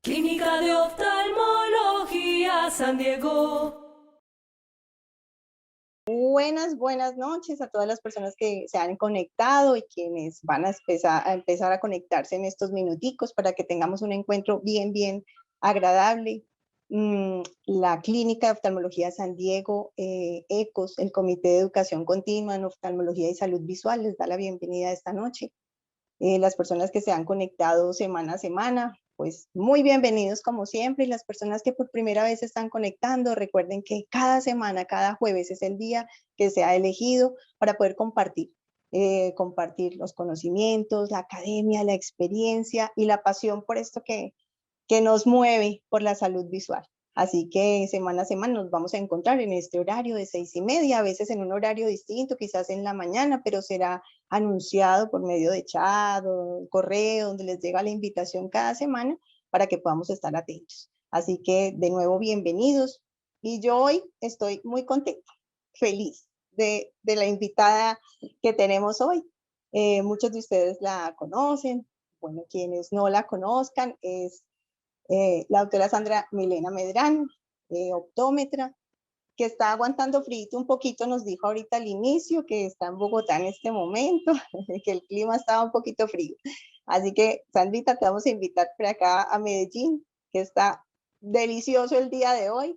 Clínica de Oftalmología San Diego. Buenas noches a todas las personas que se han conectado y quienes van a empezar a conectarse en estos minuticos para que tengamos un encuentro bien agradable. La Clínica de Oftalmología San Diego, ECOS, el Comité de Educación Continua en Oftalmología y Salud Visual, les da la bienvenida esta noche. Las personas que se han conectado semana a semana, pues muy bienvenidos como siempre, y las personas que por primera vez se están conectando, recuerden que cada semana, cada jueves es el día que se ha elegido para poder compartir los conocimientos, la academia, la experiencia y la pasión por esto que nos mueve por la salud visual. Así que semana a semana nos vamos a encontrar en este horario de 6:30, a veces en un horario distinto, quizás en la mañana, pero será anunciado por medio de chat o correo, donde les llega la invitación cada semana para que podamos estar atentos. Así que de nuevo, bienvenidos. Y yo hoy estoy muy contenta, feliz de la invitada que tenemos hoy. Muchos de ustedes la conocen. Bueno, quienes no la conozcan, es la doctora Sandra Milena Medrano, optómetra, que está aguantando frío un poquito, nos dijo ahorita al inicio que está en Bogotá en este momento, que el clima estaba un poquito frío. Así que, Sandrita, te vamos a invitar por acá a Medellín, que está delicioso el día de hoy.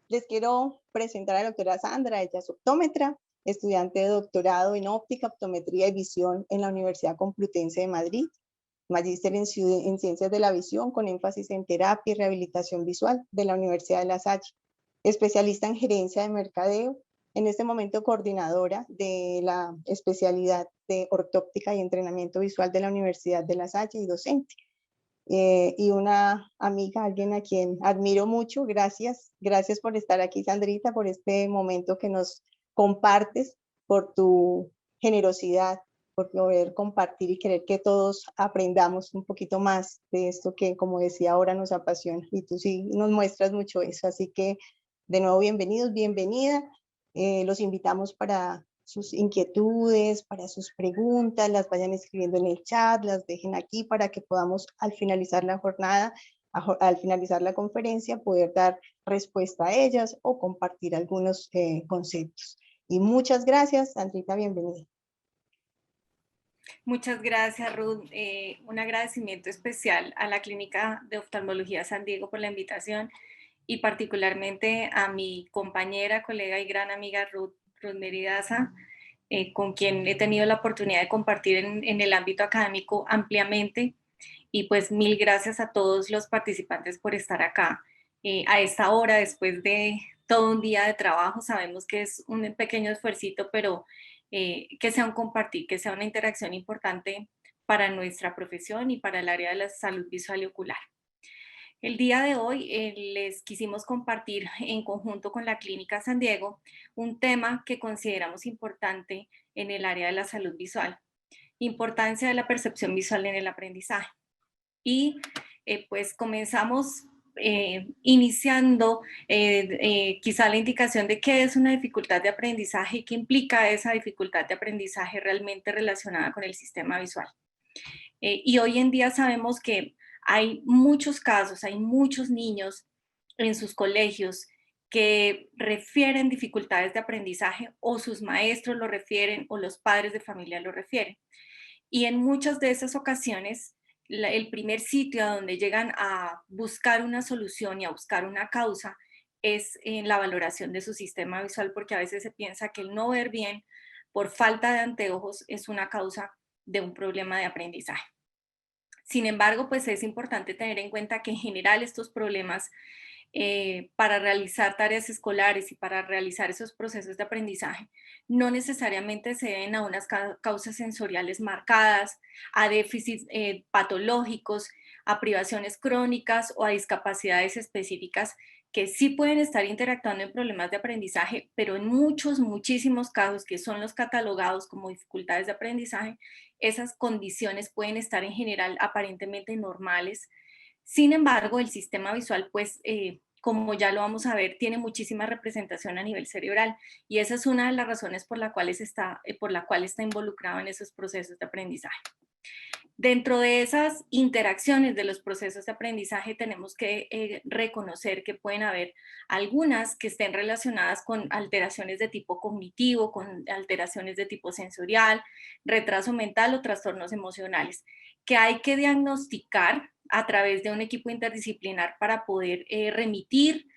Les quiero presentar a la doctora Sandra, ella es optómetra, estudiante de doctorado en óptica, optometría y visión en la Universidad Complutense de Madrid, magíster en Ciencias de la Visión con énfasis en terapia y rehabilitación visual de la Universidad de La Salle, especialista en gerencia de mercadeo, en este momento coordinadora de la especialidad de ortóptica y entrenamiento visual de la Universidad de La Salle y docente. Y una amiga, alguien a quien admiro mucho. Gracias por estar aquí, Sandrita, por este momento que nos compartes, por tu generosidad, por poder compartir y querer que todos aprendamos un poquito más de esto que, como decía, ahora nos apasiona. Y tú sí nos muestras mucho eso. Así que, de nuevo, bienvenidos, bienvenida. Los invitamos para sus inquietudes, para sus preguntas, las vayan escribiendo en el chat, las dejen aquí para que podamos al finalizar la jornada, al finalizar la conferencia, poder dar respuesta a ellas o compartir algunos conceptos. Y muchas gracias, Sandrita, bienvenida. Muchas gracias, Ruth. Un agradecimiento especial a la Clínica de Oftalmología San Diego por la invitación y particularmente a mi compañera, colega y gran amiga Ruth Meridaza, con quien he tenido la oportunidad de compartir en el ámbito académico ampliamente. Y pues mil gracias a todos los participantes por estar acá. A esta hora, después de todo un día de trabajo, sabemos que es un pequeño esfuercito, pero que sea un compartir, que sea una interacción importante para nuestra profesión y para el área de la salud visual y ocular. El día de hoy les quisimos compartir en conjunto con la Clínica San Diego un tema que consideramos importante en el área de la salud visual, importancia de la percepción visual en el aprendizaje. Y pues comenzamos iniciando quizá la indicación de qué es una dificultad de aprendizaje y qué implica esa dificultad de aprendizaje realmente relacionada con el sistema visual. Y hoy en día sabemos que hay muchos casos, hay muchos niños en sus colegios que refieren dificultades de aprendizaje o sus maestros lo refieren o los padres de familia lo refieren. Y en muchas de esas ocasiones, el primer sitio a donde llegan a buscar una solución y a buscar una causa es en la valoración de su sistema visual, porque a veces se piensa que el no ver bien por falta de anteojos es una causa de un problema de aprendizaje. Sin embargo, pues es importante tener en cuenta que en general estos problemas para realizar tareas escolares y para realizar esos procesos de aprendizaje no necesariamente se deben a unas causas sensoriales marcadas, a déficits patológicos, a privaciones crónicas o a discapacidades específicas que sí pueden estar interactuando en problemas de aprendizaje, pero en muchísimos casos que son los catalogados como dificultades de aprendizaje, esas condiciones pueden estar en general aparentemente normales. Sin embargo, el sistema visual, pues, como ya lo vamos a ver, tiene muchísima representación a nivel cerebral y esa es una de las razones por la cual está involucrado en esos procesos de aprendizaje. Dentro de esas interacciones de los procesos de aprendizaje tenemos que reconocer que pueden haber algunas que estén relacionadas con alteraciones de tipo cognitivo, con alteraciones de tipo sensorial, retraso mental o trastornos emocionales, que hay que diagnosticar a través de un equipo interdisciplinar para poder remitir,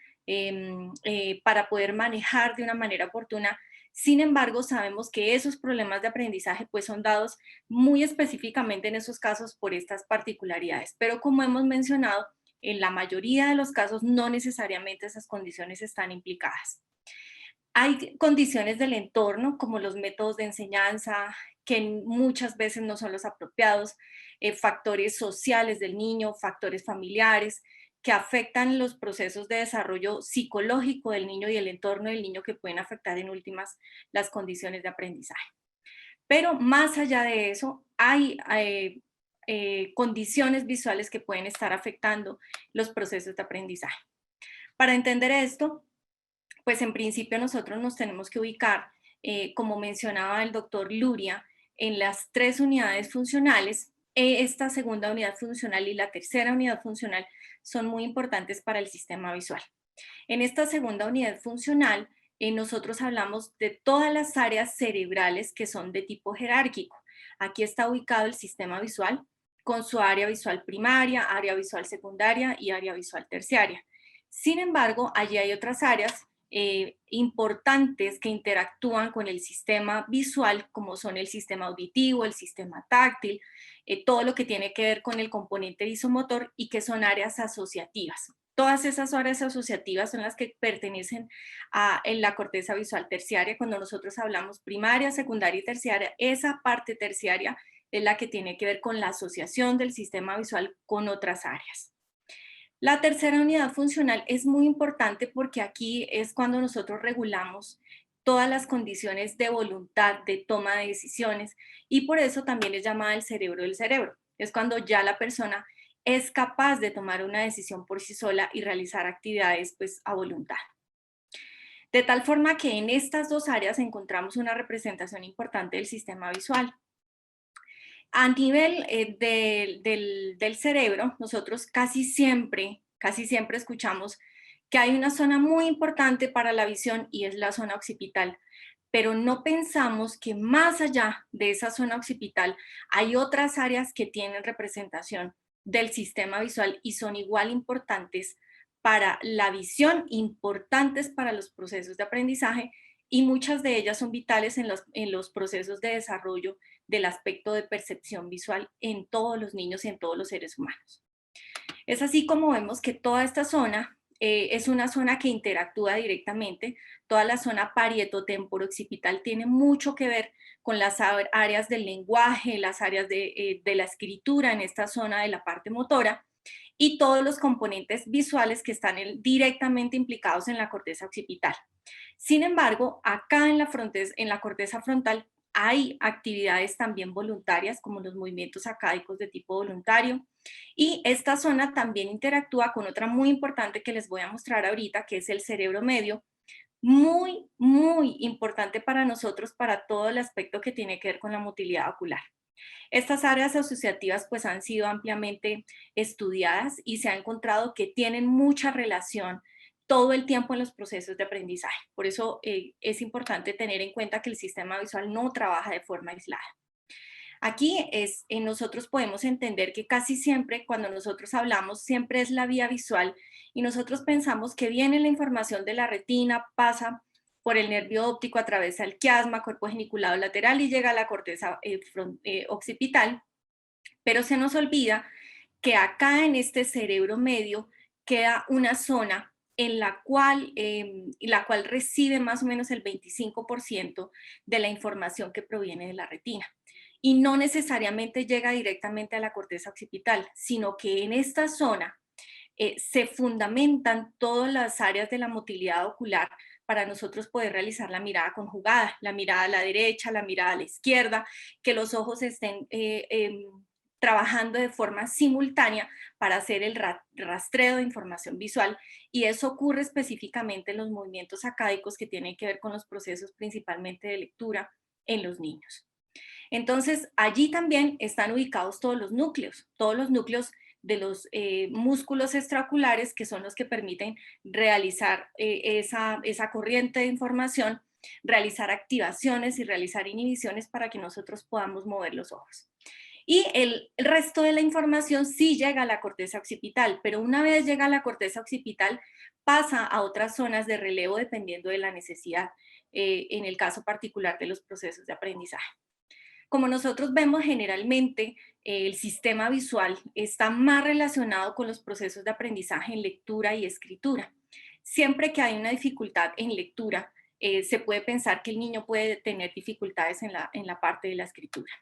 para poder manejar de una manera oportuna. Sin embargo, sabemos que esos problemas de aprendizaje pues son dados muy específicamente en esos casos por estas particularidades. Pero como hemos mencionado, en la mayoría de los casos no necesariamente esas condiciones están implicadas. Hay condiciones del entorno, como los métodos de enseñanza, que muchas veces no son los apropiados, factores sociales del niño, factores familiares, que afectan los procesos de desarrollo psicológico del niño y el entorno del niño, que pueden afectar en últimas las condiciones de aprendizaje. Pero más allá de eso, hay condiciones visuales que pueden estar afectando los procesos de aprendizaje. Para entender esto, pues en principio nosotros nos tenemos que ubicar, como mencionaba el doctor Luria, en las 3 unidades funcionales. Esta segunda unidad funcional y la tercera unidad funcional son muy importantes para el sistema visual. En esta segunda unidad funcional, nosotros hablamos de todas las áreas cerebrales que son de tipo jerárquico. Aquí está ubicado el sistema visual con su área visual primaria, área visual secundaria y área visual terciaria. Sin embargo, allí hay otras áreas importantes que interactúan con el sistema visual, como son el sistema auditivo, el sistema táctil, todo lo que tiene que ver con el componente visomotor y que son áreas asociativas. Todas esas áreas asociativas son las que pertenecen en la corteza visual terciaria. Cuando nosotros hablamos primaria, secundaria y terciaria, esa parte terciaria es la que tiene que ver con la asociación del sistema visual con otras áreas. La tercera unidad funcional es muy importante porque aquí es cuando nosotros regulamos todas las condiciones de voluntad, de toma de decisiones, y por eso también es llamada el cerebro del cerebro. Es cuando ya la persona es capaz de tomar una decisión por sí sola y realizar actividades pues a voluntad. De tal forma que en estas 2 áreas encontramos una representación importante del sistema visual. A nivel del cerebro, nosotros casi siempre escuchamos que hay una zona muy importante para la visión y es la zona occipital, pero no pensamos que más allá de esa zona occipital hay otras áreas que tienen representación del sistema visual y son igual importantes para la visión, importantes para los procesos de aprendizaje, y muchas de ellas son vitales en los procesos de desarrollo del aspecto de percepción visual en todos los niños y en todos los seres humanos. Es así como vemos que toda esta zona es una zona que interactúa directamente. Toda la zona parietotemporo-occipital tiene mucho que ver con las áreas del lenguaje, las áreas de la escritura en esta zona de la parte motora, y todos los componentes visuales que están directamente implicados en la corteza occipital. Sin embargo, acá en la corteza frontal hay actividades también voluntarias, como los movimientos acádicos de tipo voluntario, y esta zona también interactúa con otra muy importante que les voy a mostrar ahorita, que es el cerebro medio, muy, muy importante para nosotros, para todo el aspecto que tiene que ver con la motilidad ocular. Estas áreas asociativas pues han sido ampliamente estudiadas y se ha encontrado que tienen mucha relación todo el tiempo en los procesos de aprendizaje. Por eso es importante tener en cuenta que el sistema visual no trabaja de forma aislada. Aquí nosotros podemos entender que casi siempre cuando nosotros hablamos siempre es la vía visual y nosotros pensamos que viene la información de la retina, pasa por el nervio óptico, atraviesa el quiasma, cuerpo geniculado lateral y llega a la corteza occipital, pero se nos olvida que acá en este cerebro medio queda una zona en la cual recibe más o menos el 25% de la información que proviene de la retina. Y no necesariamente llega directamente a la corteza occipital, sino que en esta zona se fundamentan todas las áreas de la motilidad ocular para nosotros poder realizar la mirada conjugada, la mirada a la derecha, la mirada a la izquierda, que los ojos estén trabajando de forma simultánea para hacer el rastreo de información visual, y eso ocurre específicamente en los movimientos acádicos que tienen que ver con los procesos principalmente de lectura en los niños. Entonces, allí también están ubicados todos los núcleos de los músculos extraoculares, que son los que permiten realizar esa corriente de información, realizar activaciones y realizar inhibiciones para que nosotros podamos mover los ojos. Y el resto de la información sí llega a la corteza occipital, pero una vez llega a la corteza occipital, pasa a otras zonas de relevo dependiendo de la necesidad, en el caso particular de los procesos de aprendizaje. Como nosotros vemos generalmente, el sistema visual está más relacionado con los procesos de aprendizaje en lectura y escritura. Siempre que hay una dificultad en lectura, se puede pensar que el niño puede tener dificultades en la parte de la escritura.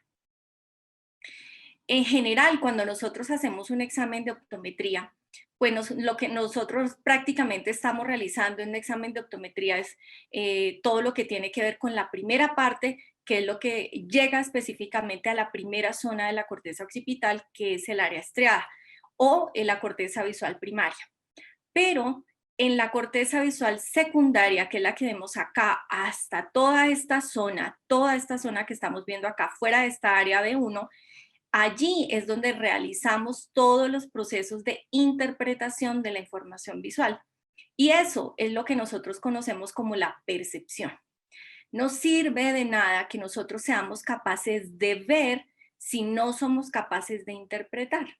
En general, cuando nosotros hacemos un examen de optometría, pues lo que nosotros prácticamente estamos realizando en un examen de optometría es todo lo que tiene que ver con la primera parte, que es lo que llega específicamente a la primera zona de la corteza occipital, que es el área estriada, o en la corteza visual primaria. Pero en la corteza visual secundaria, que es la que vemos acá, hasta toda esta zona que estamos viendo acá, fuera de esta área B1, allí es donde realizamos todos los procesos de interpretación de la información visual. Y eso es lo que nosotros conocemos como la percepción. No sirve de nada que nosotros seamos capaces de ver si no somos capaces de interpretar.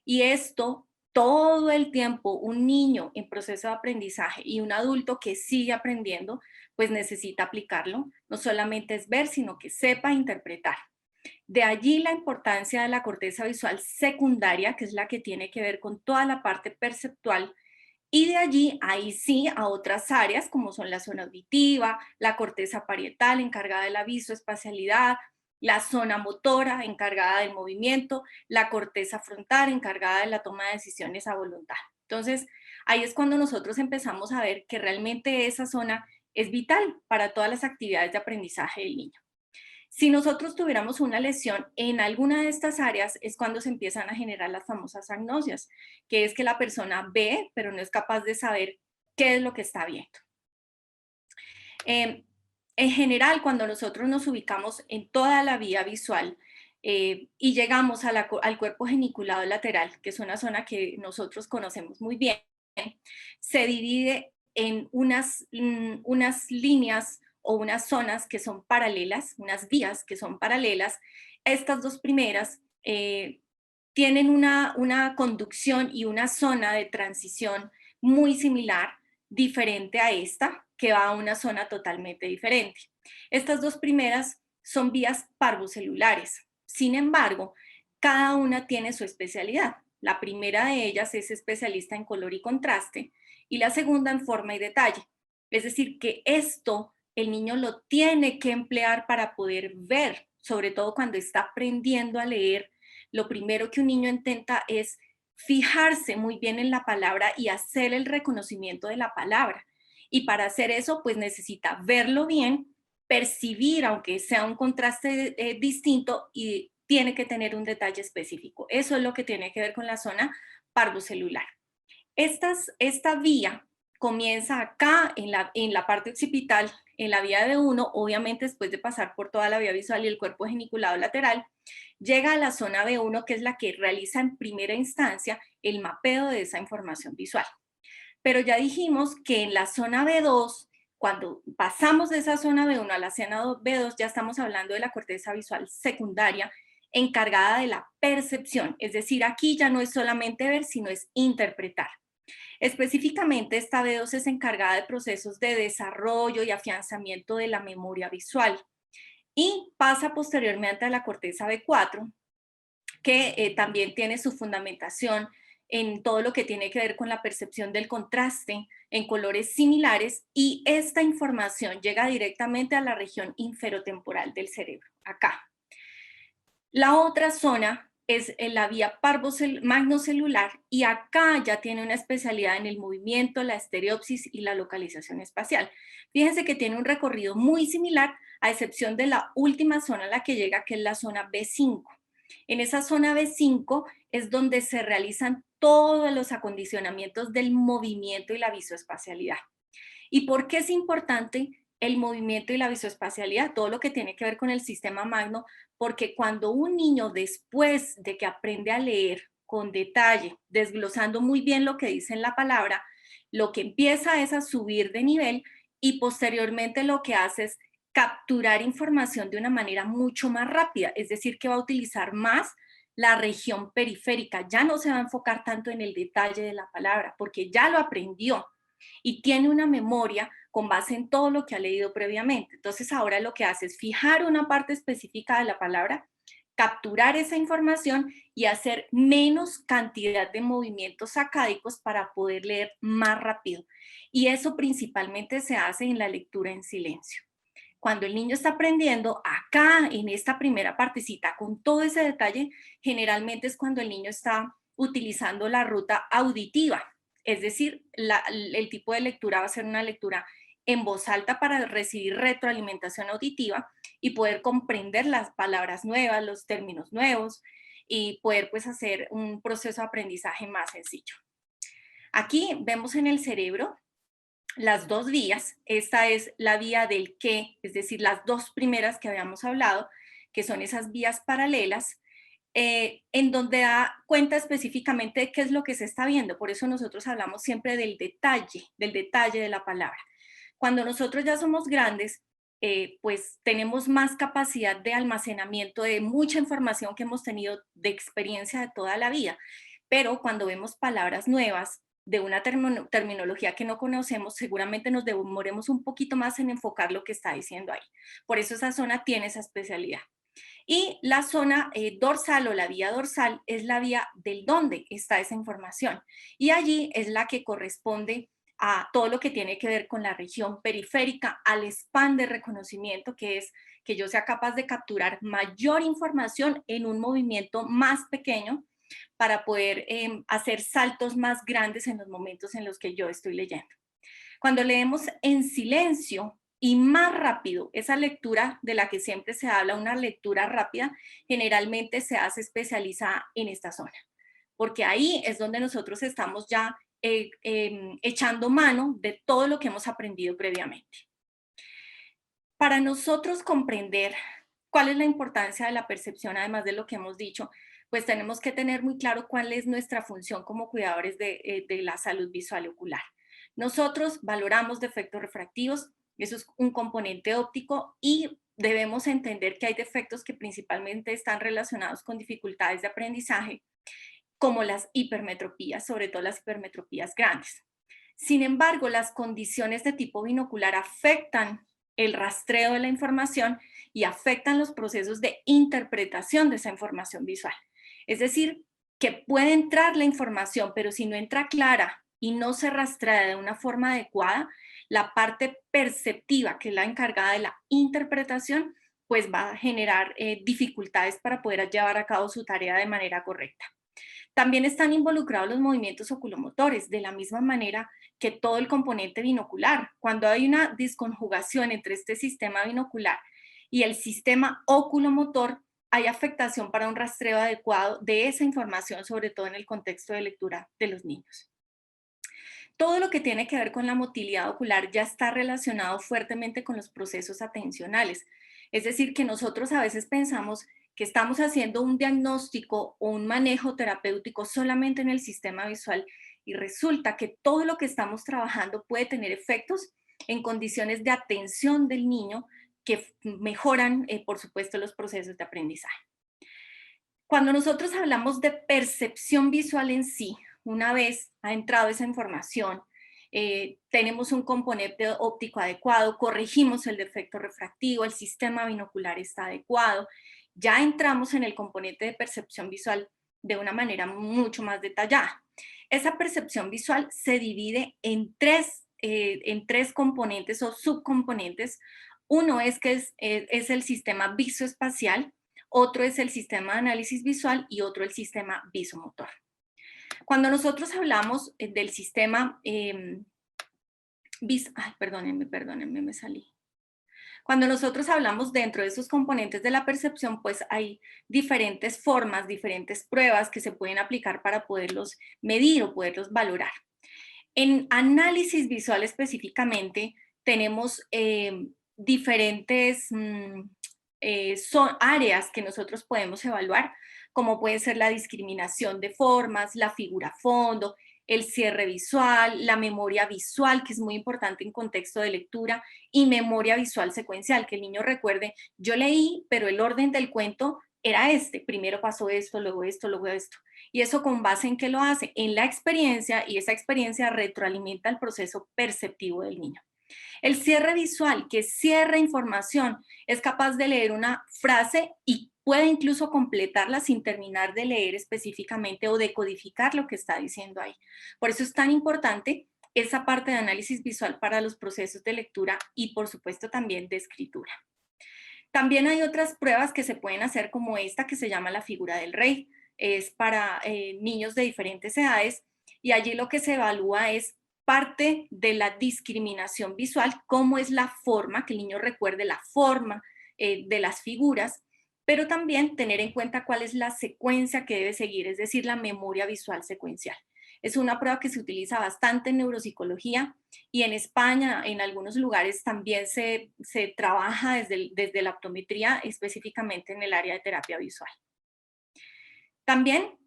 Y esto todo el tiempo, un niño en proceso de aprendizaje y un adulto que sigue aprendiendo, pues necesita aplicarlo. No solamente es ver, sino que sepa interpretar. De allí la importancia de la corteza visual secundaria, que es la que tiene que ver con toda la parte perceptual, y de allí, ahí sí, a otras áreas como son la zona auditiva, la corteza parietal encargada de la visoespacialidad, la zona motora encargada del movimiento, la corteza frontal encargada de la toma de decisiones a voluntad. Entonces, ahí es cuando nosotros empezamos a ver que realmente esa zona es vital para todas las actividades de aprendizaje del niño. Si nosotros tuviéramos una lesión en alguna de estas áreas es cuando se empiezan a generar las famosas agnosias, que es que la persona ve, pero no es capaz de saber qué es lo que está viendo. En general, cuando nosotros nos ubicamos en toda la vía visual y llegamos a al cuerpo geniculado lateral, que es una zona que nosotros conocemos muy bien, se divide en unas líneas o unas zonas que son paralelas, unas vías que son paralelas. Estas dos primeras tienen una conducción y una zona de transición muy similar, diferente a esta, que va a una zona totalmente diferente. Estas dos primeras son vías parvocelulares. Sin embargo, cada una tiene su especialidad. La primera de ellas es especialista en color y contraste y la segunda en forma y detalle. Es decir, que esto el niño lo tiene que emplear para poder ver, sobre todo cuando está aprendiendo a leer. Lo primero que un niño intenta es fijarse muy bien en la palabra y hacer el reconocimiento de la palabra. Y para hacer eso, pues necesita verlo bien, percibir, aunque sea un contraste distinto, y tiene que tener un detalle específico. Eso es lo que tiene que ver con la zona parvocelular. Esta vía comienza acá en la parte occipital, en la vía de B1, obviamente después de pasar por toda la vía visual y el cuerpo geniculado lateral, llega a la zona B1, que es la que realiza en primera instancia el mapeo de esa información visual. Pero ya dijimos que en la zona B2, cuando pasamos de esa zona B1 a la zona B2, ya estamos hablando de la corteza visual secundaria, encargada de la percepción. Es decir, aquí ya no es solamente ver, sino es interpretar. Específicamente, esta B2 es encargada de procesos de desarrollo y afianzamiento de la memoria visual y pasa posteriormente a la corteza B4, que también tiene su fundamentación en todo lo que tiene que ver con la percepción del contraste en colores similares, y esta información llega directamente a la región inferotemporal del cerebro, acá. La otra zona es en la vía magnocelular, y acá ya tiene una especialidad en el movimiento, la estereopsis y la localización espacial. Fíjense que tiene un recorrido muy similar, a excepción de la última zona a la que llega, que es la zona B5. En esa zona B5 es donde se realizan todos los acondicionamientos del movimiento y la visoespacialidad. ¿Y por qué es importante el movimiento y la visoespacialidad, todo lo que tiene que ver con el sistema magno, porque cuando un niño, después de que aprende a leer con detalle, desglosando muy bien lo que dice en la palabra, lo que empieza es a subir de nivel y posteriormente lo que hace es capturar información de una manera mucho más rápida, es decir, que va a utilizar más la región periférica, ya no se va a enfocar tanto en el detalle de la palabra, porque ya lo aprendió y tiene una memoria con base en todo lo que ha leído previamente. Entonces ahora lo que hace es fijar una parte específica de la palabra, capturar esa información y hacer menos cantidad de movimientos sacádicos para poder leer más rápido. Y eso principalmente se hace en la lectura en silencio. Cuando el niño está aprendiendo, acá en esta primera partecita, con todo ese detalle, generalmente es cuando el niño está utilizando la ruta auditiva. Es decir, el tipo de lectura va a ser una lectura en voz alta para recibir retroalimentación auditiva y poder comprender las palabras nuevas, los términos nuevos y poder pues hacer un proceso de aprendizaje más sencillo. Aquí vemos en el cerebro las dos vías. Esta es la vía del qué, es decir, las dos primeras que habíamos hablado, que son esas vías paralelas, en donde da cuenta específicamente de qué es lo que se está viendo. Por eso nosotros hablamos siempre del detalle de la palabra. Cuando nosotros ya somos grandes, pues tenemos más capacidad de almacenamiento de mucha información que hemos tenido de experiencia de toda la vida. Pero cuando vemos palabras nuevas, de una terminología que no conocemos, seguramente nos demoremos un poquito más en enfocar lo que está diciendo ahí. Por eso esa zona tiene esa especialidad. Y la zona dorsal o la vía dorsal es la vía del dónde está esa información. Y allí es la que corresponde a todo lo que tiene que ver con la región periférica, al span de reconocimiento, que es que yo sea capaz de capturar mayor información en un movimiento más pequeño para poder hacer saltos más grandes en los momentos en los que yo estoy leyendo. Cuando leemos en silencio y más rápido, esa lectura de la que siempre se habla, una lectura rápida, generalmente se hace especializada en esta zona, porque ahí es donde nosotros estamos ya echando mano de todo lo que hemos aprendido previamente. Para nosotros comprender cuál es la importancia de la percepción, además de lo que hemos dicho, pues tenemos que tener muy claro cuál es nuestra función como cuidadores de la salud visual y ocular. Nosotros valoramos defectos refractivos, eso es un componente óptico y debemos entender que hay defectos que principalmente están relacionados con dificultades de aprendizaje, como las hipermetropías, sobre todo las hipermetropías grandes. Sin embargo, las condiciones de tipo binocular afectan el rastreo de la información y afectan los procesos de interpretación de esa información visual. Es decir, que puede entrar la información, pero si no entra clara y no se rastrea de una forma adecuada, la parte perceptiva, que es la encargada de la interpretación, pues va a generar dificultades para poder llevar a cabo su tarea de manera correcta. También están involucrados los movimientos oculomotores, de la misma manera que todo el componente binocular. Cuando hay una disconjugación entre este sistema binocular y el sistema oculomotor, hay afectación para un rastreo adecuado de esa información, sobre todo en el contexto de lectura de los niños. Todo lo que tiene que ver con la motilidad ocular ya está relacionado fuertemente con los procesos atencionales. Es decir, que nosotros a veces pensamos que estamos haciendo un diagnóstico o un manejo terapéutico solamente en el sistema visual y resulta que todo lo que estamos trabajando puede tener efectos en condiciones de atención del niño que mejoran, por supuesto, los procesos de aprendizaje. Cuando nosotros hablamos de percepción visual en sí, una vez ha entrado esa información, tenemos un componente óptico adecuado, corregimos el defecto refractivo, el sistema binocular está adecuado, ya entramos en el componente de percepción visual de una manera mucho más detallada. Esa percepción visual se divide en tres componentes o subcomponentes. Uno es que es el sistema visoespacial, otro es el sistema de análisis visual y otro el sistema visomotor. Cuando nosotros hablamos del sistema perdónenme, me salí. Cuando nosotros hablamos dentro de esos componentes de la percepción, pues hay diferentes formas, diferentes pruebas que se pueden aplicar para poderlos medir o poderlos valorar. En análisis visual específicamente, tenemos diferentes son áreas que nosotros podemos evaluar, como puede ser la discriminación de formas, la figura fondo, el cierre visual, la memoria visual, que es muy importante en contexto de lectura, y memoria visual secuencial, que el niño recuerde, yo leí, pero el orden del cuento era este, primero pasó esto, luego esto, luego esto. Y eso con base en qué lo hace, en la experiencia, y esa experiencia retroalimenta el proceso perceptivo del niño. El cierre visual, que cierra información, es capaz de leer una frase y puede incluso completarla sin terminar de leer específicamente o decodificar lo que está diciendo ahí. Por eso es tan importante esa parte de análisis visual para los procesos de lectura y por supuesto también de escritura. También hay otras pruebas que se pueden hacer como esta que se llama la figura del rey. Es para niños de diferentes edades y allí lo que se evalúa es parte de la discriminación visual, cómo es la forma, que el niño recuerde la forma de las figuras, pero también tener en cuenta cuál es la secuencia que debe seguir, es decir, la memoria visual secuencial. Es una prueba que se utiliza bastante en neuropsicología y en España, en algunos lugares también se trabaja desde la optometría, específicamente en el área de terapia visual. También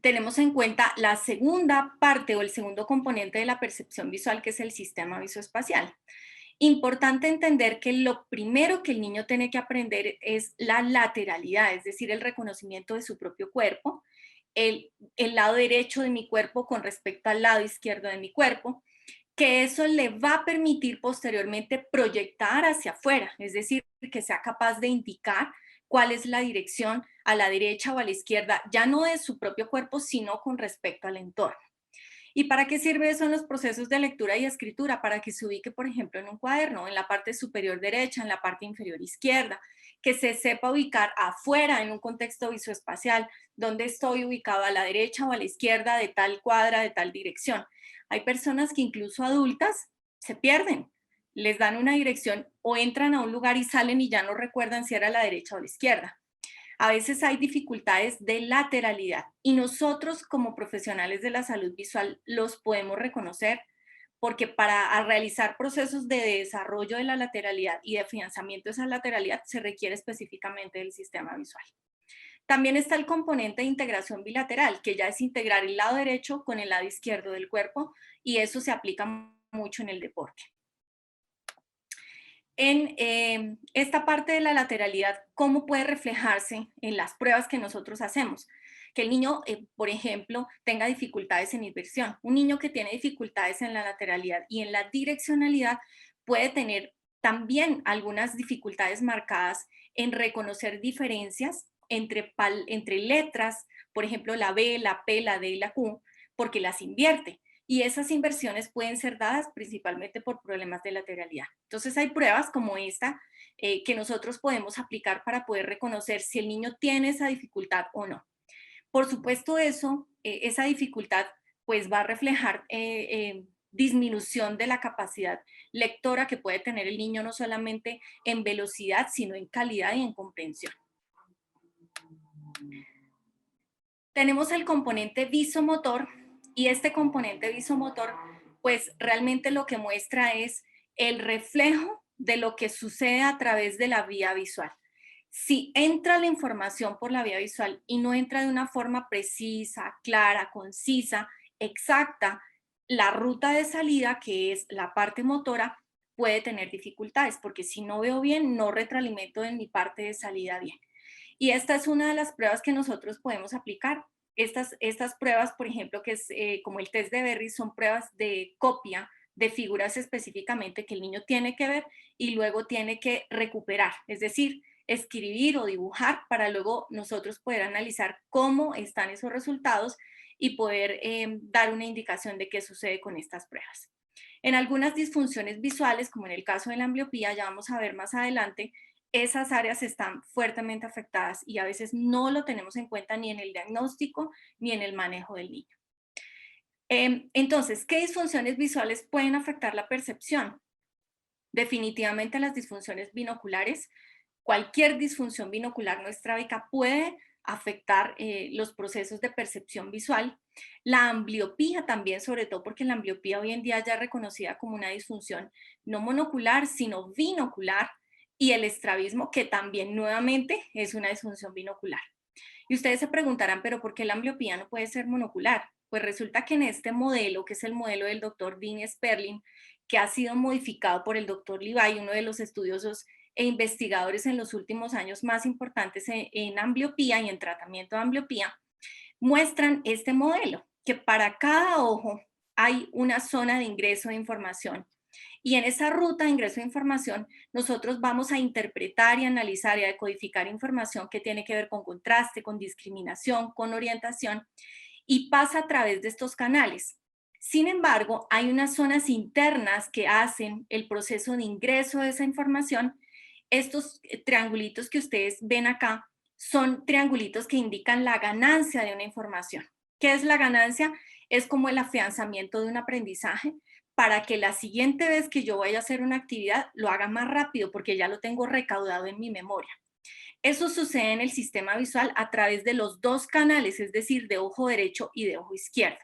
tenemos en cuenta la segunda parte o el segundo componente de la percepción visual, que es el sistema visoespacial. Importante entender que lo primero que el niño tiene que aprender es la lateralidad, es decir, el reconocimiento de su propio cuerpo, el lado derecho de mi cuerpo con respecto al lado izquierdo de mi cuerpo, que eso le va a permitir posteriormente proyectar hacia afuera, es decir, que sea capaz de indicar cuál es la dirección a la derecha o a la izquierda, ya no de su propio cuerpo, sino con respecto al entorno. ¿Y para qué sirve eso en los procesos de lectura y escritura? Para que se ubique, por ejemplo, en un cuaderno, en la parte superior derecha, en la parte inferior izquierda, que se sepa ubicar afuera en un contexto visoespacial, donde estoy ubicado a la derecha o a la izquierda de tal cuadra, de tal dirección. Hay personas que incluso adultas se pierden, les dan una dirección o entran a un lugar y salen y ya no recuerdan si era a la derecha o a la izquierda. A veces hay dificultades de lateralidad y nosotros como profesionales de la salud visual los podemos reconocer porque para realizar procesos de desarrollo de la lateralidad y de afianzamiento de esa lateralidad se requiere específicamente del sistema visual. También está el componente de integración bilateral, que ya es integrar el lado derecho con el lado izquierdo del cuerpo y eso se aplica mucho en el deporte. En esta parte de la lateralidad, ¿cómo puede reflejarse en las pruebas que nosotros hacemos? Que el niño, por ejemplo, tenga dificultades en inversión. Un niño que tiene dificultades en la lateralidad y en la direccionalidad puede tener también algunas dificultades marcadas en reconocer diferencias entre letras, por ejemplo, la B, la P, la D y la Q, porque las invierte. Y esas inversiones pueden ser dadas principalmente por problemas de lateralidad. Entonces hay pruebas como esta que nosotros podemos aplicar para poder reconocer si el niño tiene esa dificultad o no. Por supuesto esa dificultad pues va a reflejar disminución de la capacidad lectora que puede tener el niño no solamente en velocidad, sino en calidad y en comprensión. Tenemos el componente visomotor y este componente visomotor pues realmente lo que muestra es el reflejo de lo que sucede a través de la vía visual. Si entra la información por la vía visual y no entra de una forma precisa, clara, concisa, exacta, la ruta de salida, que es la parte motora, puede tener dificultades, porque si no veo bien, no retroalimento en mi parte de salida bien. Y esta es una de las pruebas que nosotros podemos aplicar. Estas pruebas, por ejemplo, que es como el test de Berry, son pruebas de copia de figuras específicamente que el niño tiene que ver y luego tiene que recuperar, es decir, escribir o dibujar para luego nosotros poder analizar cómo están esos resultados y poder dar una indicación de qué sucede con estas pruebas. En algunas disfunciones visuales, como en el caso de la ambliopía, ya vamos a ver más adelante, esas áreas están fuertemente afectadas y a veces no lo tenemos en cuenta ni en el diagnóstico ni en el manejo del niño. Entonces, ¿qué disfunciones visuales pueden afectar la percepción? Definitivamente las disfunciones binoculares. Cualquier disfunción binocular no estrábica puede afectar los procesos de percepción visual. La ambliopía también, sobre todo porque la ambliopía hoy en día ya es reconocida como una disfunción no monocular, sino binocular, y el estrabismo, que también nuevamente es una disfunción binocular. Y ustedes se preguntarán, ¿pero por qué la ambliopía no puede ser monocular? Pues resulta que en este modelo, que es el modelo del doctor Dean Sperling, que ha sido modificado por el doctor Levi, uno de los estudiosos e investigadores en los últimos años más importantes en ambliopía y en tratamiento de ambliopía, muestran este modelo, que para cada ojo hay una zona de ingreso de información. Y en esa ruta de ingreso de información, nosotros vamos a interpretar y analizar y a decodificar información que tiene que ver con contraste, con discriminación, con orientación, y pasa a través de estos canales. Sin embargo, hay unas zonas internas que hacen el proceso de ingreso de esa información. Estos triangulitos que ustedes ven acá son triangulitos que indican la ganancia de una información. ¿Qué es la ganancia? Es como el afianzamiento de un aprendizaje para que la siguiente vez que yo vaya a hacer una actividad lo haga más rápido porque ya lo tengo recaudado en mi memoria. Eso sucede en el sistema visual a través de los dos canales, es decir, de ojo derecho y de ojo izquierdo.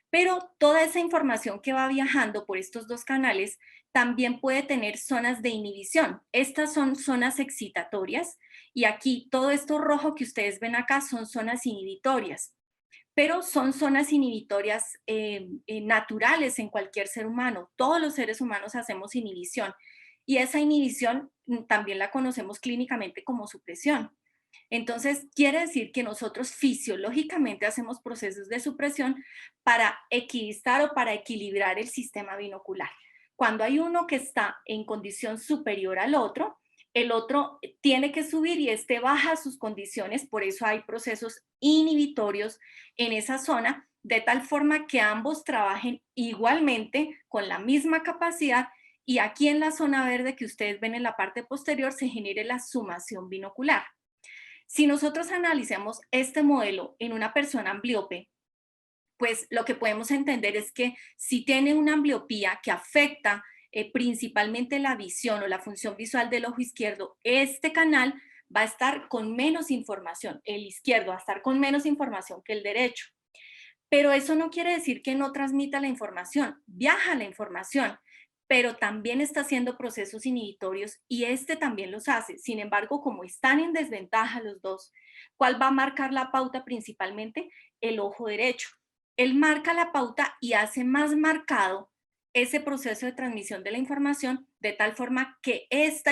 Pero toda esa información que va viajando por estos dos canales también puede tener zonas de inhibición. Estas son zonas excitatorias y aquí todo esto rojo que ustedes ven acá son zonas inhibitorias, pero son zonas inhibitorias naturales en cualquier ser humano. Todos los seres humanos hacemos inhibición y esa inhibición también la conocemos clínicamente como supresión. Entonces, quiere decir que nosotros fisiológicamente hacemos procesos de supresión para equidistar o para equilibrar el sistema binocular. Cuando hay uno que está en condición superior al otro, el otro tiene que subir y este baja sus condiciones, por eso hay procesos inhibitorios en esa zona, de tal forma que ambos trabajen igualmente con la misma capacidad y aquí en la zona verde que ustedes ven en la parte posterior se genere la sumación binocular. Si nosotros analicemos este modelo en una persona ambliope, pues lo que podemos entender es que si tiene una ambliopía que afecta principalmente la visión o la función visual del ojo izquierdo, este canal va a estar con menos información, el izquierdo va a estar con menos información que el derecho. Pero eso no quiere decir que no transmita la información, viaja la información, pero también está haciendo procesos inhibitorios y este también los hace. Sin embargo, como están en desventaja los dos, ¿cuál va a marcar la pauta principalmente? El ojo derecho. Él marca la pauta y hace más marcado ese proceso de transmisión de la información de tal forma que esta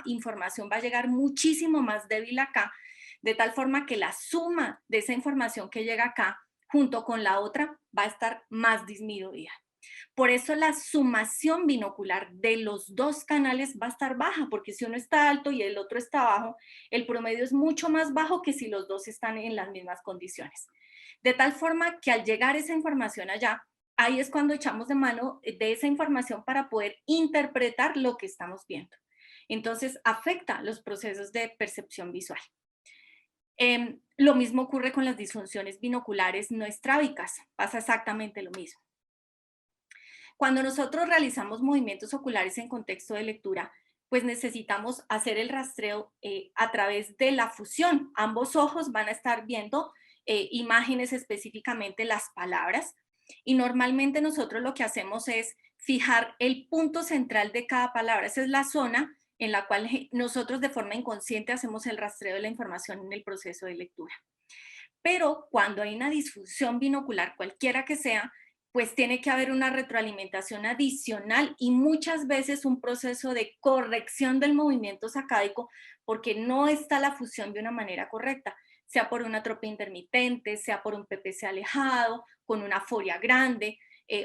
información va a llegar muchísimo más débil acá, de tal forma que la suma de esa información que llega acá junto con la otra va a estar más disminuida. Por eso la sumación binocular de los dos canales va a estar baja, porque si uno está alto y el otro está bajo, el promedio es mucho más bajo que si los dos están en las mismas condiciones. De tal forma que al llegar esa información allá, ahí es cuando echamos de mano de esa información para poder interpretar lo que estamos viendo. Entonces afecta los procesos de percepción visual. Lo mismo ocurre con las disfunciones binoculares no estrábicas, pasa exactamente lo mismo. Cuando nosotros realizamos movimientos oculares en contexto de lectura, pues necesitamos hacer el rastreo a través de la fusión. Ambos ojos van a estar viendo imágenes, específicamente las palabras, y normalmente nosotros lo que hacemos es fijar el punto central de cada palabra. Esa es la zona en la cual nosotros de forma inconsciente hacemos el rastreo de la información en el proceso de lectura. Pero cuando hay una disfunción binocular, cualquiera que sea, pues tiene que haber una retroalimentación adicional y muchas veces un proceso de corrección del movimiento sacádico porque no está la fusión de una manera correcta, sea por una atropia intermitente, sea por un PPC alejado, con una foria grande,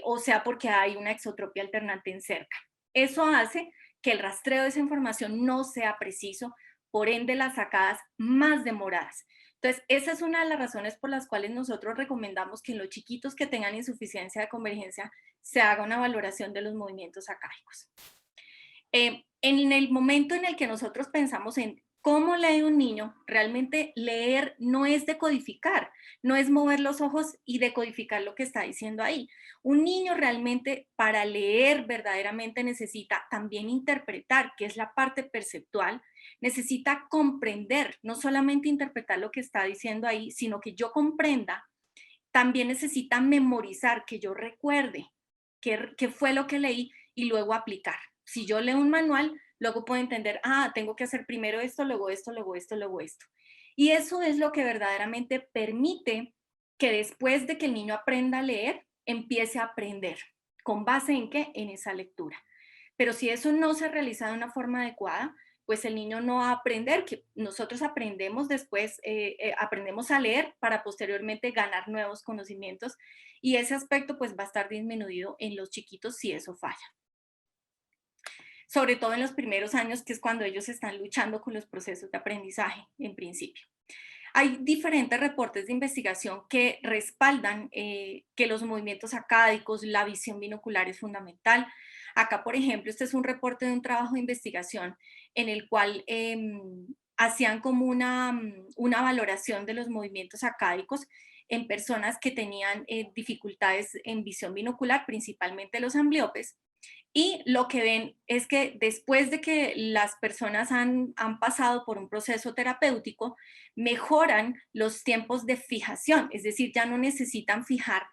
o sea porque hay una exotropia alternante en cerca. Eso hace que el rastreo de esa información no sea preciso, por ende las sacadas más demoradas. Entonces, esa es una de las razones por las cuales nosotros recomendamos que en los chiquitos que tengan insuficiencia de convergencia se haga una valoración de los movimientos sacádicos. En el momento en el que nosotros pensamos en ¿Cómo lee un niño? Realmente leer no es decodificar, no es mover los ojos y decodificar lo que está diciendo ahí. Un niño realmente para leer verdaderamente necesita también interpretar, que es la parte perceptual, necesita comprender, no solamente interpretar lo que está diciendo ahí, sino que yo comprenda. También necesita memorizar, que yo recuerde qué fue lo que leí y luego aplicar. Si yo leo un manual, luego puedo entender, tengo que hacer primero esto, luego esto, luego esto, luego esto. Y eso es lo que verdaderamente permite que después de que el niño aprenda a leer, empiece a aprender. ¿Con base en qué? En esa lectura. Pero si eso no se realiza de una forma adecuada, pues el niño no va a aprender, que nosotros aprendemos después, aprendemos a leer para posteriormente ganar nuevos conocimientos y ese aspecto pues va a estar disminuido en los chiquitos si eso falla. Sobre todo en los primeros años, que es cuando ellos están luchando con los procesos de aprendizaje en principio. Hay diferentes reportes de investigación que respaldan que los movimientos acádicos, la visión binocular es fundamental. Acá, por ejemplo, este es un reporte de un trabajo de investigación en el cual hacían como una valoración de los movimientos acádicos en personas que tenían dificultades en visión binocular, principalmente los ambliopes. Y lo que ven es que después de que las personas han pasado por un proceso terapéutico, mejoran los tiempos de fijación, es decir, ya no necesitan fijar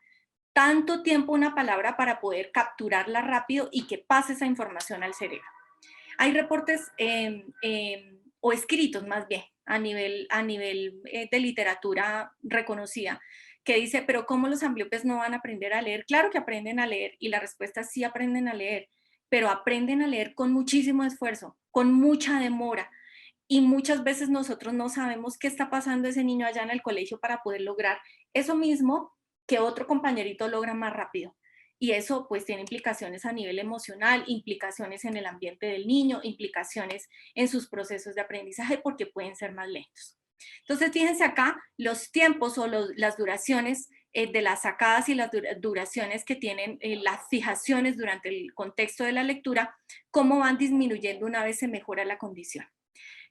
tanto tiempo una palabra para poder capturarla rápido y que pase esa información al cerebro. Hay reportes o escritos más bien a nivel de literatura reconocida que dice, pero ¿cómo los ambliopes no van a aprender a leer? Claro que aprenden a leer y la respuesta es sí aprenden a leer, pero aprenden a leer con muchísimo esfuerzo, con mucha demora. Y muchas veces nosotros no sabemos qué está pasando ese niño allá en el colegio para poder lograr eso mismo que otro compañerito logra más rápido. Y eso pues tiene implicaciones a nivel emocional, implicaciones en el ambiente del niño, implicaciones en sus procesos de aprendizaje porque pueden ser más lentos. Entonces, fíjense acá los tiempos o las duraciones de las sacadas y las duraciones que tienen las fijaciones durante el contexto de la lectura, cómo van disminuyendo una vez se mejora la condición.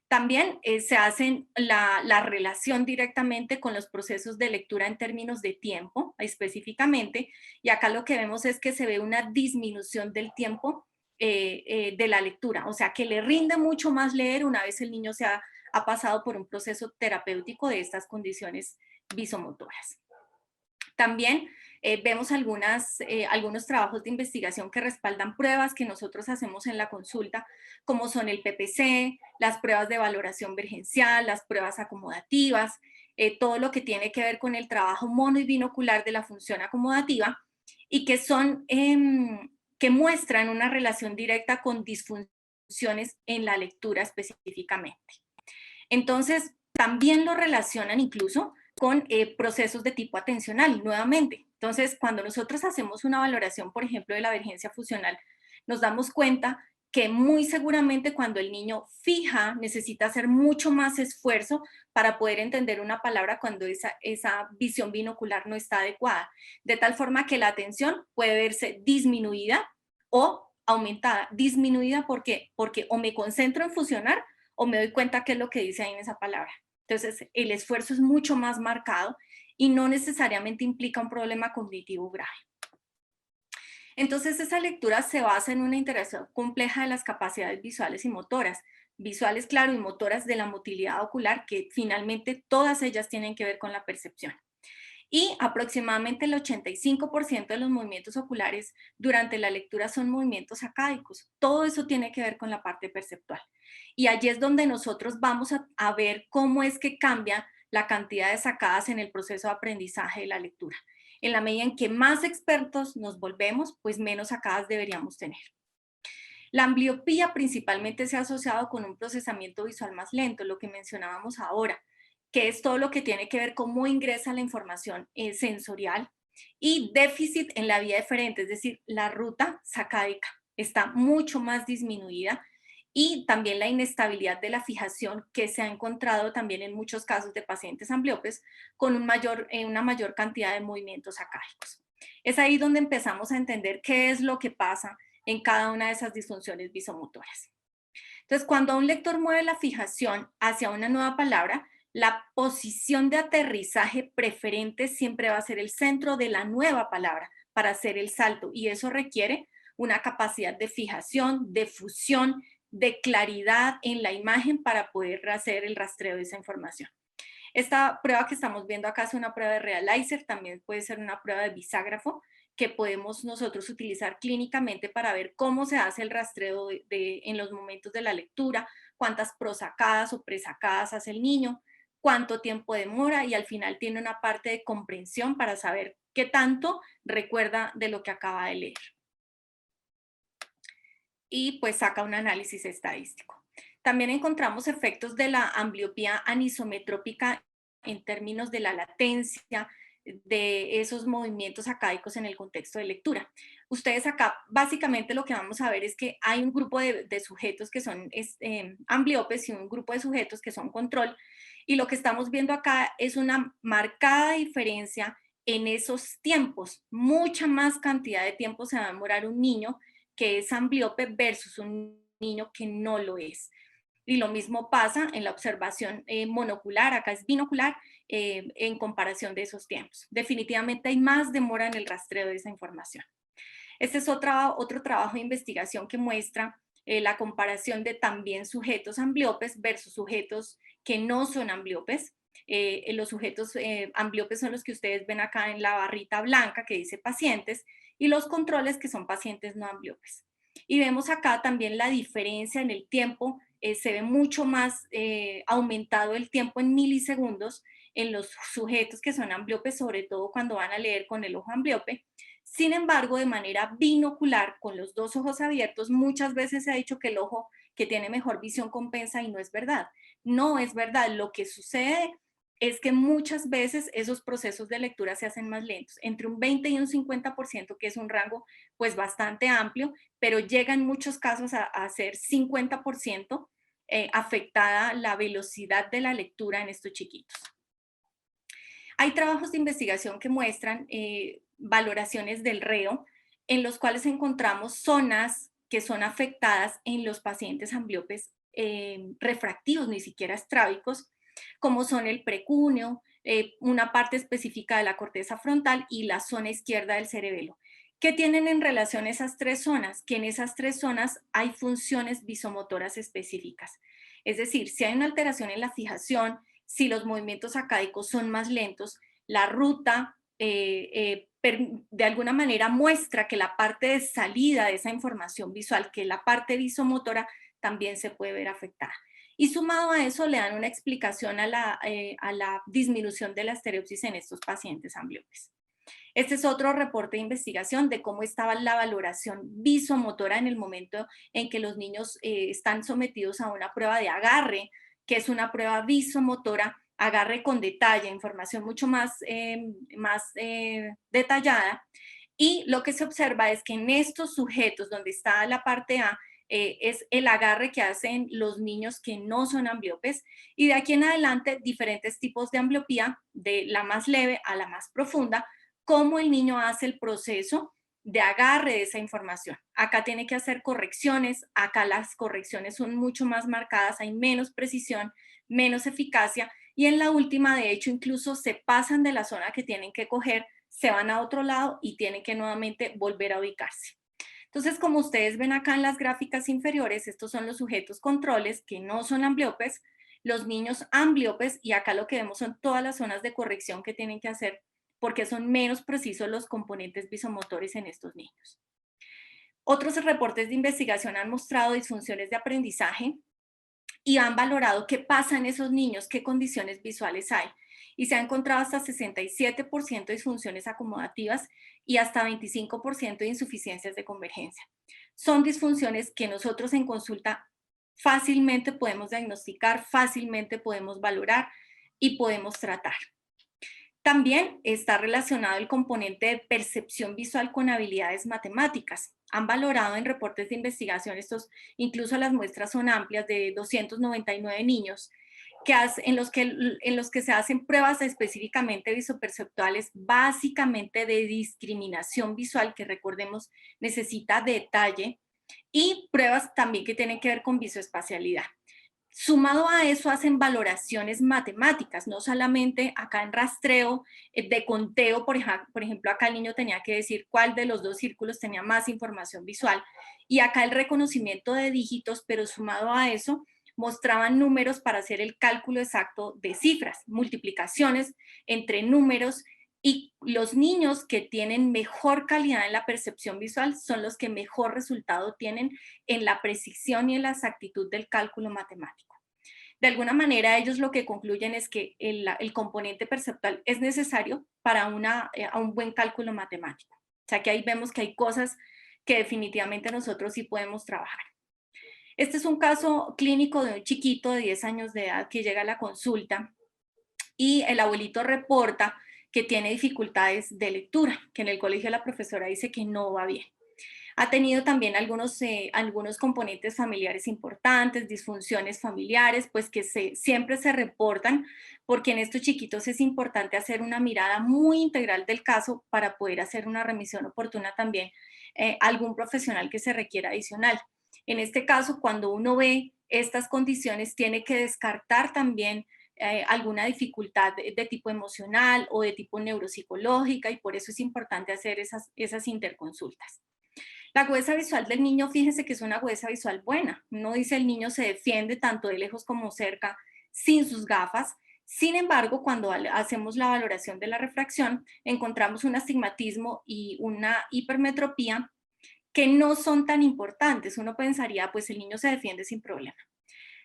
También se hacen la relación directamente con los procesos de lectura en términos de tiempo, específicamente, y acá lo que vemos es que se ve una disminución del tiempo de la lectura, o sea, que le rinde mucho más leer una vez el niño ha pasado por un proceso terapéutico de estas condiciones visomotoras. También vemos algunos trabajos de investigación que respaldan pruebas que nosotros hacemos en la consulta, como son el PPC, las pruebas de valoración vergencial, las pruebas acomodativas, todo lo que tiene que ver con el trabajo mono y binocular de la función acomodativa y que muestran una relación directa con disfunciones en la lectura específicamente. Entonces, también lo relacionan incluso con procesos de tipo atencional, nuevamente. Entonces, cuando nosotros hacemos una valoración, por ejemplo, de la divergencia funcional, nos damos cuenta que muy seguramente cuando el niño fija, necesita hacer mucho más esfuerzo para poder entender una palabra cuando esa visión binocular no está adecuada. De tal forma que la atención puede verse disminuida o aumentada. Disminuida, ¿por qué? Porque o me concentro en fusionar o me doy cuenta qué es lo que dice ahí en esa palabra. Entonces, el esfuerzo es mucho más marcado y no necesariamente implica un problema cognitivo grave. Entonces, esa lectura se basa en una interacción compleja de las capacidades visuales y motoras. Visuales, claro, y motoras de la motilidad ocular, que finalmente todas ellas tienen que ver con la percepción. Y aproximadamente el 85% de los movimientos oculares durante la lectura son movimientos acádicos. Todo eso tiene que ver con la parte perceptual. Y allí es donde nosotros vamos a ver cómo es que cambia la cantidad de sacadas en el proceso de aprendizaje de la lectura. En la medida en que más expertos nos volvemos, pues menos sacadas deberíamos tener. La ambliopía principalmente se ha asociado con un procesamiento visual más lento, lo que mencionábamos ahora, que es todo lo que tiene que ver cómo ingresa la información sensorial y déficit en la vía deferente, es decir, la ruta sacádica está mucho más disminuida y también la inestabilidad de la fijación que se ha encontrado también en muchos casos de pacientes ambliopes con una mayor cantidad de movimientos sacádicos. Es ahí donde empezamos a entender qué es lo que pasa en cada una de esas disfunciones visomotoras. Entonces, cuando un lector mueve la fijación hacia una nueva palabra, la posición de aterrizaje preferente siempre va a ser el centro de la nueva palabra para hacer el salto, y eso requiere una capacidad de fijación, de fusión, de claridad en la imagen para poder hacer el rastreo de esa información. Esta prueba que estamos viendo acá es una prueba de Realizer, también puede ser una prueba de biságrafo que podemos nosotros utilizar clínicamente para ver cómo se hace el rastreo en los momentos de la lectura, cuántas prosacadas o presacadas hace el niño, cuánto tiempo demora, y al final tiene una parte de comprensión para saber qué tanto recuerda de lo que acaba de leer. Y pues saca un análisis estadístico. También encontramos efectos de la ambliopía anisometrópica en términos de la latencia, de esos movimientos acáicos en el contexto de lectura. Ustedes acá básicamente lo que vamos a ver es que hay un grupo de sujetos que son ambliopes y un grupo de sujetos que son control, y lo que estamos viendo acá es una marcada diferencia en esos tiempos. Mucha más cantidad de tiempo se va a demorar un niño que es ambliope versus un niño que no lo es. Y lo mismo pasa en la observación monocular, acá es binocular, en comparación de esos tiempos. Definitivamente hay más demora en el rastreo de esa información. Este es otro trabajo de investigación que muestra la comparación de también sujetos ambliopes versus sujetos que no son ambliopes. Los sujetos ambliopes son los que ustedes ven acá en la barrita blanca que dice pacientes, y los controles que son pacientes no ambliopes. Y vemos acá también la diferencia en el tiempo, se ve mucho más aumentado el tiempo en milisegundos en los sujetos que son ambliopes, sobre todo cuando van a leer con el ojo ambliope. Sin embargo, de manera binocular, con los dos ojos abiertos, muchas veces se ha dicho que el ojo que tiene mejor visión compensa, y no es verdad. No es verdad. Lo que sucede es que muchas veces esos procesos de lectura se hacen más lentos, entre un 20 y un 50%, que es un rango pues bastante amplio, pero llega en muchos casos a ser 50% afectada la velocidad de la lectura en estos chiquitos. Hay trabajos de investigación que muestran valoraciones del reo, en los cuales encontramos zonas que son afectadas en los pacientes ambliopes refractivos, ni siquiera estrábicos, como son el precúneo, una parte específica de la corteza frontal y la zona izquierda del cerebelo. ¿Qué tienen en relación esas tres zonas? Que en esas tres zonas hay funciones visomotoras específicas. Es decir, si hay una alteración en la fijación, si los movimientos acáicos son más lentos, la ruta de alguna manera muestra que la parte de salida de esa información visual, que la parte visomotora, también se puede ver afectada. Y sumado a eso le dan una explicación a la disminución de la estereopsis en estos pacientes ambliopes. Este es otro reporte de investigación de cómo estaba la valoración visomotora en el momento en que los niños están sometidos a una prueba de agarre, que es una prueba visomotora, agarre con detalle, información mucho más detallada. Y lo que se observa es que en estos sujetos donde está la parte A, es el agarre que hacen los niños que no son ambliopes, y de aquí en adelante diferentes tipos de ambliopía, de la más leve a la más profunda, cómo el niño hace el proceso de agarre de esa información. Acá tiene que hacer correcciones, acá las correcciones son mucho más marcadas, hay menos precisión, menos eficacia, y en la última, de hecho, incluso se pasan de la zona que tienen que coger, se van a otro lado y tienen que nuevamente volver a ubicarse. Entonces, como ustedes ven acá en las gráficas inferiores, estos son los sujetos controles que no son ambliopes, los niños ambliopes, y acá lo que vemos son todas las zonas de corrección que tienen que hacer porque son menos precisos los componentes visomotores en estos niños. Otros reportes de investigación han mostrado disfunciones de aprendizaje y han valorado qué pasa en esos niños, qué condiciones visuales hay. Y se ha encontrado hasta 67% de disfunciones acomodativas y hasta 25% de insuficiencias de convergencia. Son disfunciones que nosotros en consulta fácilmente podemos diagnosticar, fácilmente podemos valorar y podemos tratar. También está relacionado el componente de percepción visual con habilidades matemáticas. Han valorado en reportes de investigación, incluso las muestras son amplias, de 299 niños, en los que se hacen pruebas específicamente visoperceptuales, básicamente de discriminación visual, que recordemos necesita detalle, y pruebas también que tienen que ver con visoespacialidad. Sumado a eso hacen valoraciones matemáticas, no solamente acá en rastreo, de conteo, por ejemplo, acá el niño tenía que decir cuál de los dos círculos tenía más información visual, y acá el reconocimiento de dígitos, pero sumado a eso, mostraban números para hacer el cálculo exacto de cifras, multiplicaciones entre números, y los niños que tienen mejor calidad en la percepción visual son los que mejor resultado tienen en la precisión y en la exactitud del cálculo matemático. De alguna manera, ellos lo que concluyen es que el componente perceptual es necesario para a un buen cálculo matemático. O sea que ahí vemos que hay cosas que definitivamente nosotros sí podemos trabajar. Este es un caso clínico de un chiquito de 10 años de edad que llega a la consulta y el abuelito reporta que tiene dificultades de lectura, que en el colegio la profesora dice que no va bien. Ha tenido también algunos componentes familiares importantes, disfunciones familiares, pues que siempre se reportan, porque en estos chiquitos es importante hacer una mirada muy integral del caso para poder hacer una remisión oportuna también a algún profesional que se requiera adicional. En este caso, cuando uno ve estas condiciones, tiene que descartar también alguna dificultad de tipo emocional o de tipo neuropsicológica, y por eso es importante hacer esas interconsultas. La agudeza visual del niño, fíjense que es una agudeza visual buena. Uno dice el niño se defiende tanto de lejos como cerca sin sus gafas. Sin embargo, cuando hacemos la valoración de la refracción, encontramos un astigmatismo y una hipermetropía que no son tan importantes. Uno pensaría, pues el niño se defiende sin problema.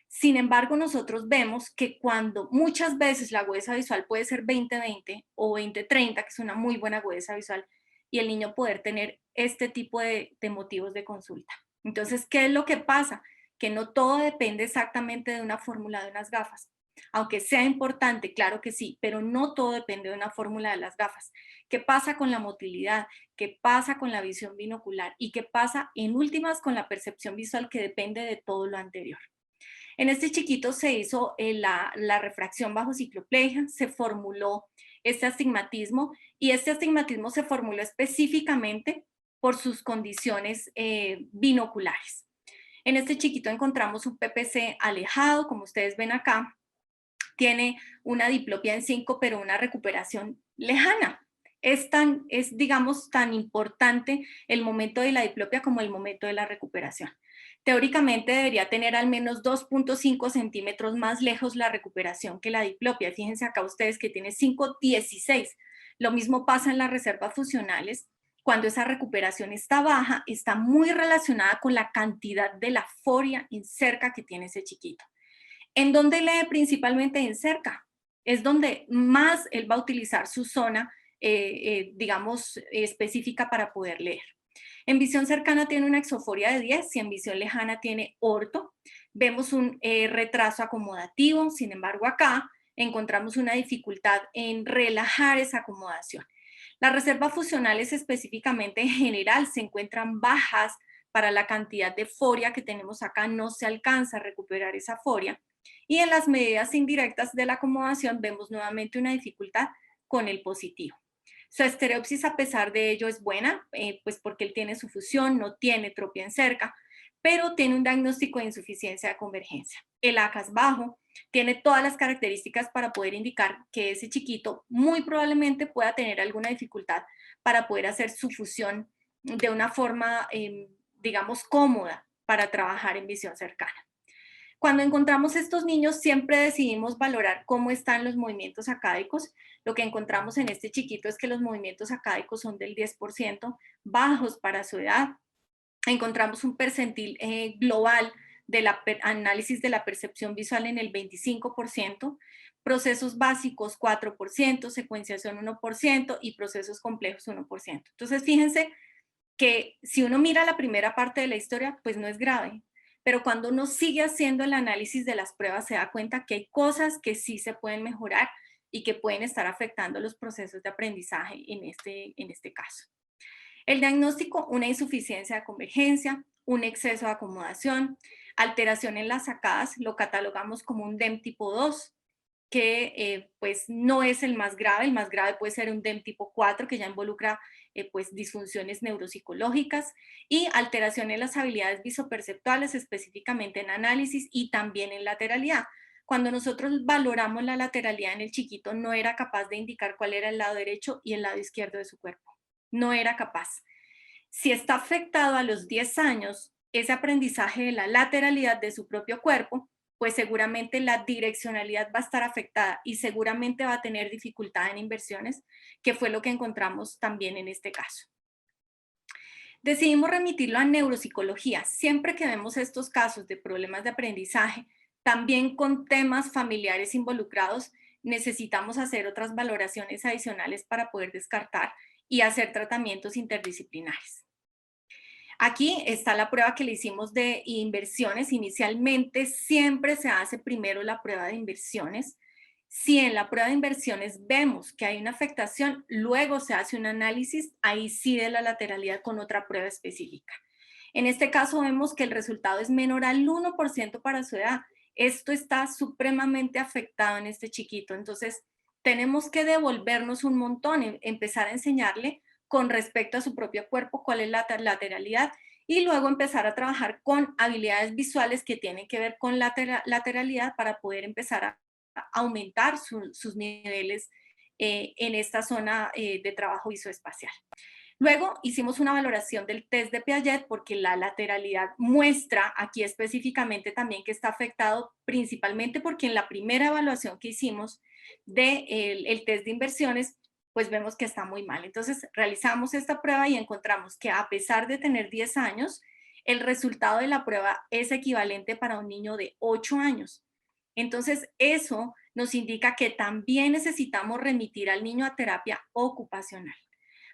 Sin embargo, nosotros vemos que cuando muchas veces la agudeza visual puede ser 20-20 o 20-30, que es una muy buena agudeza visual, y el niño poder tener este tipo de motivos de consulta. Entonces, ¿qué es lo que pasa? Que no todo depende exactamente de una fórmula de unas gafas. Aunque sea importante, claro que sí, pero no todo depende de una fórmula de las gafas. ¿Qué pasa con la motilidad? ¿Qué pasa con la visión binocular? ¿Y qué pasa en últimas con la percepción visual, que depende de todo lo anterior? En este chiquito se hizo la refracción bajo cicloplegia, se formuló este astigmatismo, y este astigmatismo se formuló específicamente por sus condiciones binoculares. En este chiquito encontramos un PPC alejado, como ustedes ven acá, tiene una diplopia en 5, pero una recuperación lejana. Digamos, tan importante el momento de la diplopia como el momento de la recuperación. Teóricamente debería tener al menos 2.5 centímetros más lejos la recuperación que la diplopia. Fíjense acá ustedes que tiene 5,16. Lo mismo pasa en las reservas fusionales. Cuando esa recuperación está baja, está muy relacionada con la cantidad de la foria en cerca que tiene ese chiquito. ¿En dónde lee? Principalmente en cerca. Es donde más él va a utilizar su zona, digamos, específica para poder leer. En visión cercana tiene una exoforia de 10 y en visión lejana tiene orto. Vemos un retraso acomodativo, sin embargo acá encontramos una dificultad en relajar esa acomodación. Las reservas fusionales específicamente en general se encuentran bajas para la cantidad de foria que tenemos acá, no se alcanza a recuperar esa foria. Y en las medidas indirectas de la acomodación vemos nuevamente una dificultad con el positivo. Su estereopsis a pesar de ello es buena, pues porque él tiene su fusión, no tiene tropia en cerca, pero tiene un diagnóstico de insuficiencia de convergencia. El ACA es bajo, tiene todas las características para poder indicar que ese chiquito muy probablemente pueda tener alguna dificultad para poder hacer su fusión de una forma, digamos, cómoda para trabajar en visión cercana. Cuando encontramos estos niños, siempre decidimos valorar cómo están los movimientos acádicos. Lo que encontramos en este chiquito es que los movimientos acádicos son del 10%, bajos para su edad. Encontramos un percentil global del análisis de la percepción visual en el 25%, procesos básicos 4%, secuenciación 1% y procesos complejos 1%. Entonces, fíjense que si uno mira la primera parte de la historia, pues no es grave. Pero cuando uno sigue haciendo el análisis de las pruebas, se da cuenta que hay cosas que sí se pueden mejorar y que pueden estar afectando los procesos de aprendizaje en este caso. El diagnóstico: una insuficiencia de convergencia, un exceso de acomodación, alteración en las sacadas, lo catalogamos como un DEM tipo 2, que pues no es el más grave puede ser un DEM tipo 4, que ya involucra pues disfunciones neuropsicológicas y alteración en las habilidades visoperceptuales, específicamente en análisis y también en lateralidad. Cuando nosotros valoramos la lateralidad en el chiquito, no era capaz de indicar cuál era el lado derecho y el lado izquierdo de su cuerpo. No era capaz. Si está afectado a los 10 años, ese aprendizaje de la lateralidad de su propio cuerpo, pues seguramente la direccionalidad va a estar afectada y seguramente va a tener dificultad en inversiones, que fue lo que encontramos también en este caso. Decidimos remitirlo a neuropsicología. Siempre que vemos estos casos de problemas de aprendizaje, también con temas familiares involucrados, necesitamos hacer otras valoraciones adicionales para poder descartar y hacer tratamientos interdisciplinares. Aquí está la prueba que le hicimos de inversiones. Inicialmente siempre se hace primero la prueba de inversiones. Si en la prueba de inversiones vemos que hay una afectación, luego se hace un análisis, ahí sí de la lateralidad con otra prueba específica. En este caso vemos que el resultado es menor al 1% para su edad. Esto está supremamente afectado en este chiquito. Entonces, tenemos que devolvernos un montón, empezar a enseñarle con respecto a su propio cuerpo cuál es la lateralidad y luego empezar a trabajar con habilidades visuales que tienen que ver con lateralidad para poder empezar a aumentar sus niveles en esta zona de trabajo visoespacial. Luego hicimos una valoración del test de Piaget porque la lateralidad muestra aquí específicamente también que está afectado principalmente porque en la primera evaluación que hicimos del test de inversiones, pues vemos que está muy mal. Entonces realizamos esta prueba y encontramos que a pesar de tener 10 años, el resultado de la prueba es equivalente para un niño de 8 años. Entonces eso nos indica que también necesitamos remitir al niño a terapia ocupacional,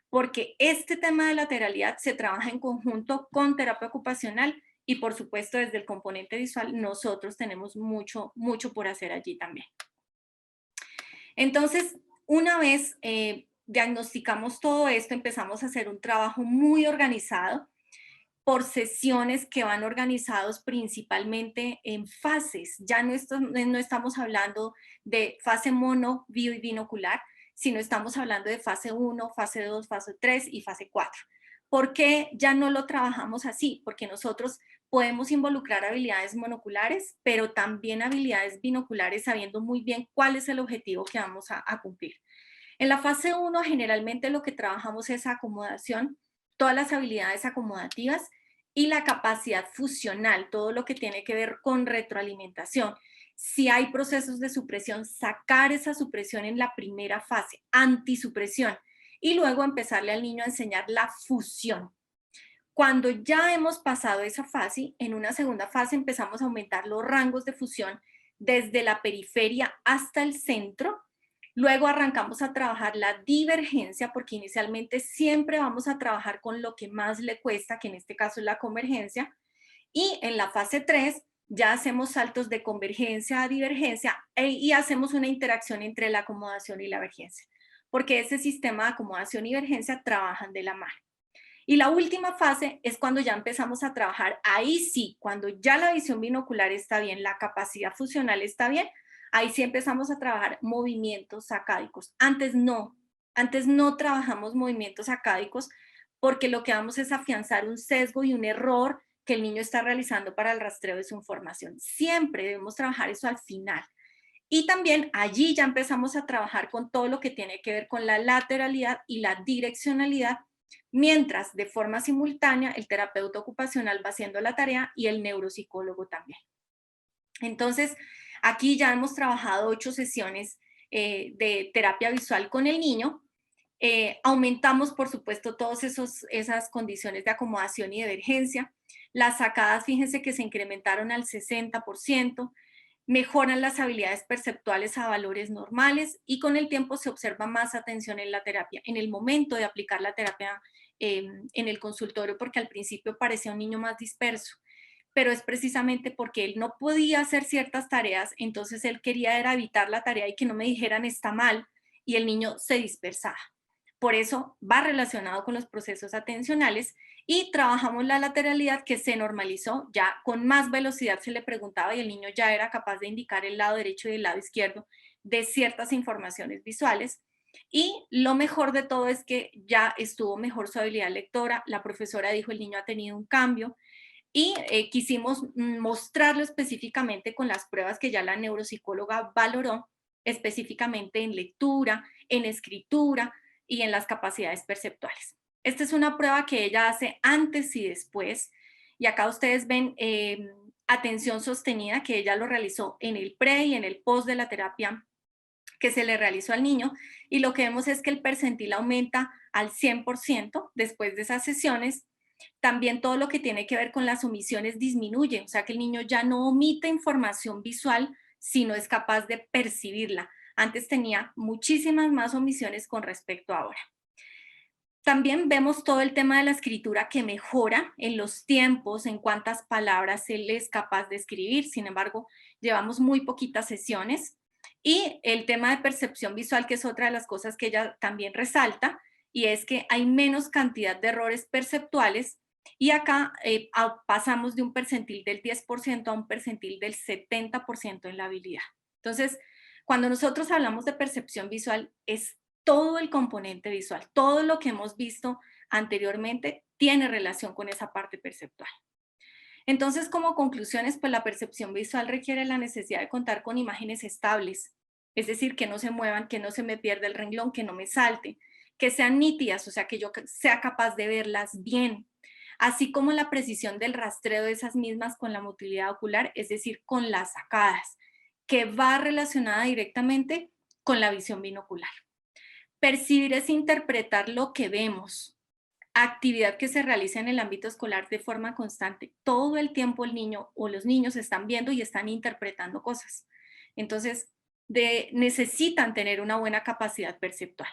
porque este tema de lateralidad se trabaja en conjunto con terapia ocupacional y por supuesto desde el componente visual nosotros tenemos mucho por hacer allí también. Entonces, una vez diagnosticamos todo esto, empezamos a hacer un trabajo muy organizado por sesiones que van organizados principalmente en fases. Ya no estamos hablando de fase mono, bio y binocular, sino estamos hablando de fase 1, fase 2, fase 3 y fase 4. ¿Por qué ya no lo trabajamos así? Porque nosotros podemos involucrar habilidades monoculares, pero también habilidades binoculares, sabiendo muy bien cuál es el objetivo que vamos a cumplir. En la fase 1 generalmente lo que trabajamos es acomodación, todas las habilidades acomodativas y la capacidad fusional, todo lo que tiene que ver con retroalimentación. Si hay procesos de supresión, sacar esa supresión en la primera fase, antisupresión, y luego empezarle al niño a enseñar la fusión. Cuando ya hemos pasado esa fase, en una segunda fase empezamos a aumentar los rangos de fusión desde la periferia hasta el centro. Luego arrancamos a trabajar la divergencia, porque inicialmente siempre vamos a trabajar con lo que más le cuesta, que en este caso es la convergencia. Y en la fase 3 ya hacemos saltos de convergencia a divergencia y hacemos una interacción entre la acomodación y la vergencia, porque ese sistema de acomodación y divergencia trabajan de la mano. Y la última fase es cuando ya empezamos a trabajar, ahí sí, cuando ya la visión binocular está bien, la capacidad fusional está bien, ahí sí empezamos a trabajar movimientos sacádicos. Antes no trabajamos movimientos sacádicos porque lo que vamos es afianzar un sesgo y un error que el niño está realizando para el rastreo de su información. Siempre debemos trabajar eso al final. Y también allí ya empezamos a trabajar con todo lo que tiene que ver con la lateralidad y la direccionalidad, mientras de forma simultánea el terapeuta ocupacional va haciendo la tarea y el neuropsicólogo también. Entonces, aquí ya hemos trabajado 8 sesiones de terapia visual con el niño. Aumentamos, por supuesto, todas esas condiciones de acomodación y de divergencia. Las sacadas, fíjense que se incrementaron al 60%. Mejoran las habilidades perceptuales a valores normales y con el tiempo se observa más atención en la terapia, en el momento de aplicar la terapia en el consultorio, porque al principio parecía un niño más disperso, pero es precisamente porque él no podía hacer ciertas tareas, entonces él quería era evitar la tarea y que no me dijeran está mal, y el niño se dispersaba. Por eso va relacionado con los procesos atencionales y trabajamos la lateralidad que se normalizó, ya con más velocidad se le preguntaba y el niño ya era capaz de indicar el lado derecho y el lado izquierdo de ciertas informaciones visuales. Y lo mejor de todo es que ya estuvo mejor su habilidad lectora. La profesora dijo, el niño ha tenido un cambio. Y quisimos mostrarlo específicamente con las pruebas que ya la neuropsicóloga valoró, específicamente en lectura, en escritura y en las capacidades perceptuales. Esta es una prueba que ella hace antes y después. Y acá ustedes ven atención sostenida, que ella lo realizó en el pre y en el post de la terapia que se le realizó al niño, y lo que vemos es que el percentil aumenta al 100% después de esas sesiones. También todo lo que tiene que ver con las omisiones disminuye, o sea que el niño ya no omite información visual, sino es capaz de percibirla. Antes tenía muchísimas más omisiones con respecto a ahora. También vemos todo el tema de la escritura que mejora en los tiempos, en cuántas palabras él es capaz de escribir. Sin embargo, llevamos muy poquitas sesiones. Y el tema de percepción visual, que es otra de las cosas que ella también resalta, y es que hay menos cantidad de errores perceptuales. Y acá pasamos de un percentil del 10% a un percentil del 70% en la habilidad. Entonces, cuando nosotros hablamos de percepción visual, es todo el componente visual, todo lo que hemos visto anteriormente tiene relación con esa parte perceptual. Entonces, como conclusiones, pues la percepción visual requiere la necesidad de contar con imágenes estables, es decir, que no se muevan, que no se me pierda el renglón, que no me salte, que sean nítidas, o sea, que yo sea capaz de verlas bien, así como la precisión del rastreo de esas mismas con la motilidad ocular, es decir, con las sacadas, que va relacionada directamente con la visión binocular. Percibir es interpretar lo que vemos, actividad que se realiza en el ámbito escolar de forma constante. Todo el tiempo el niño o los niños están viendo y están interpretando cosas. Entonces, necesitan tener una buena capacidad perceptual.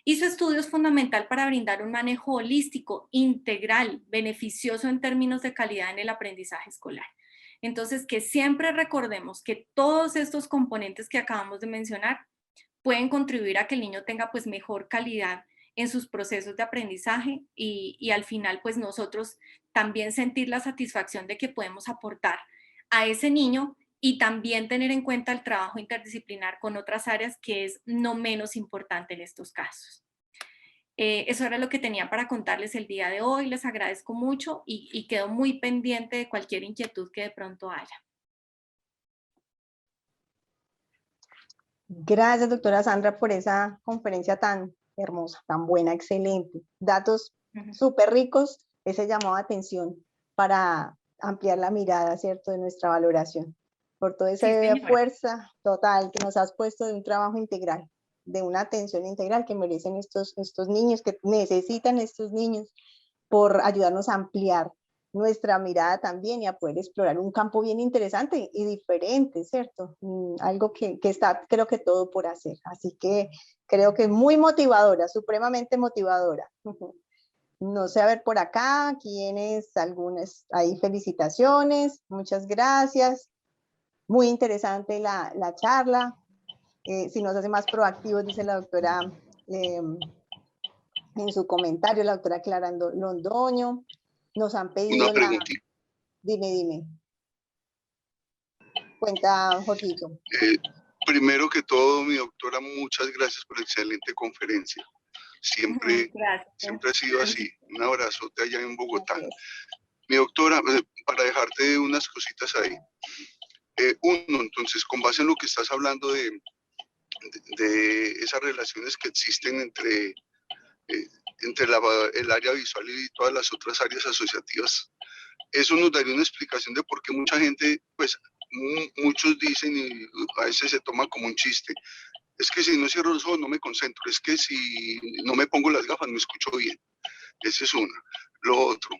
Y su estudio es fundamental para brindar un manejo holístico, integral, beneficioso en términos de calidad en el aprendizaje escolar. Entonces, que siempre recordemos que todos estos componentes que acabamos de mencionar pueden contribuir a que el niño tenga pues mejor calidad en sus procesos de aprendizaje y al final pues nosotros también sentir la satisfacción de que podemos aportar a ese niño y también tener en cuenta el trabajo interdisciplinar con otras áreas, que es no menos importante en estos casos. Eso era lo que tenía para contarles el día de hoy. Les agradezco mucho y quedo muy pendiente de cualquier inquietud que de pronto haya. Gracias, doctora Sandra, por esa conferencia tan hermosa, tan buena, excelente. Datos súper ricos, ese llamado de atención para ampliar la mirada, ¿cierto?, de nuestra valoración. Por toda esa fuerza total que nos has puesto de un trabajo integral, de una atención integral que merecen estos niños, que necesitan estos niños, por ayudarnos a ampliar nuestra mirada también y a poder explorar un campo bien interesante y diferente, ¿cierto? Algo que está, creo que todo por hacer. Así que creo que es muy motivadora, supremamente motivadora. No sé, a ver por acá, ¿quiénes? Algunas, ahí felicitaciones, muchas gracias. Muy interesante la charla. Si nos hace más proactivos, dice la doctora en su comentario, la doctora Clara Londoño. Nos han pedido una preguntita. Dime. Cuenta, Jorgito. Primero que todo, mi doctora, muchas gracias por la excelente conferencia. Siempre ha sido así. Un abrazote allá en Bogotá. Gracias. Mi doctora, para dejarte unas cositas ahí. Uno, entonces, con base en lo que estás hablando de esas relaciones que existen entre el área visual y todas las otras áreas asociativas, eso nos daría una explicación de por qué mucha gente, pues muchos dicen, y a veces se toma como un chiste, es que si no cierro los ojos no me concentro, es que si no me pongo las gafas no escucho bien. Esa es una. Lo otro,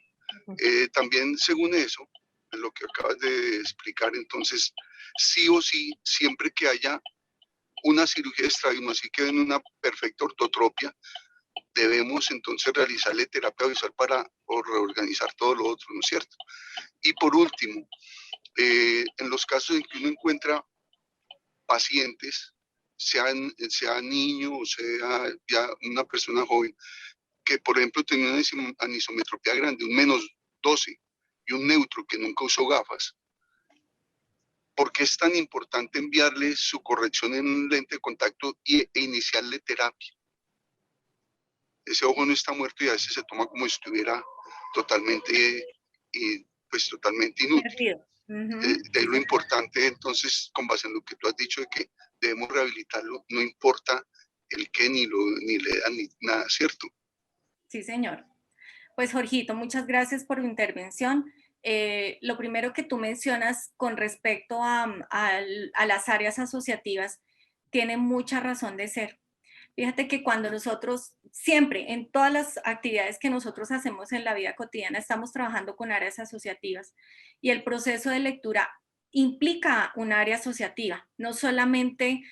también según eso, lo que acabas de explicar, entonces, sí o sí, siempre que haya una cirugía de estrabismo, así que en una perfecta ortotropia, debemos entonces realizarle terapia visual para reorganizar todo lo otro, ¿no es cierto? Y por último, en los casos en que uno encuentra pacientes, sea niño o sea ya una persona joven, que por ejemplo tenía una anisometropía grande, un -12, y un neutro que nunca usó gafas, ¿Por qué es tan importante enviarle su corrección en un lente de contacto e iniciarle terapia? Ese ojo no está muerto y a veces se toma como si estuviera totalmente, pues totalmente inútil. Perdido. Ujú, De sí, lo señor. importante, entonces, con base en lo que tú has dicho, de que debemos rehabilitarlo, no importa el qué, ni la edad, ni nada, ¿cierto? Sí, señor. Pues Jorgito, muchas gracias por tu intervención. Lo primero que tú mencionas con respecto a las áreas asociativas tiene mucha razón de ser. Fíjate que cuando nosotros, siempre, en todas las actividades que nosotros hacemos en la vida cotidiana, estamos trabajando con áreas asociativas y el proceso de lectura implica un área asociativa, no solamente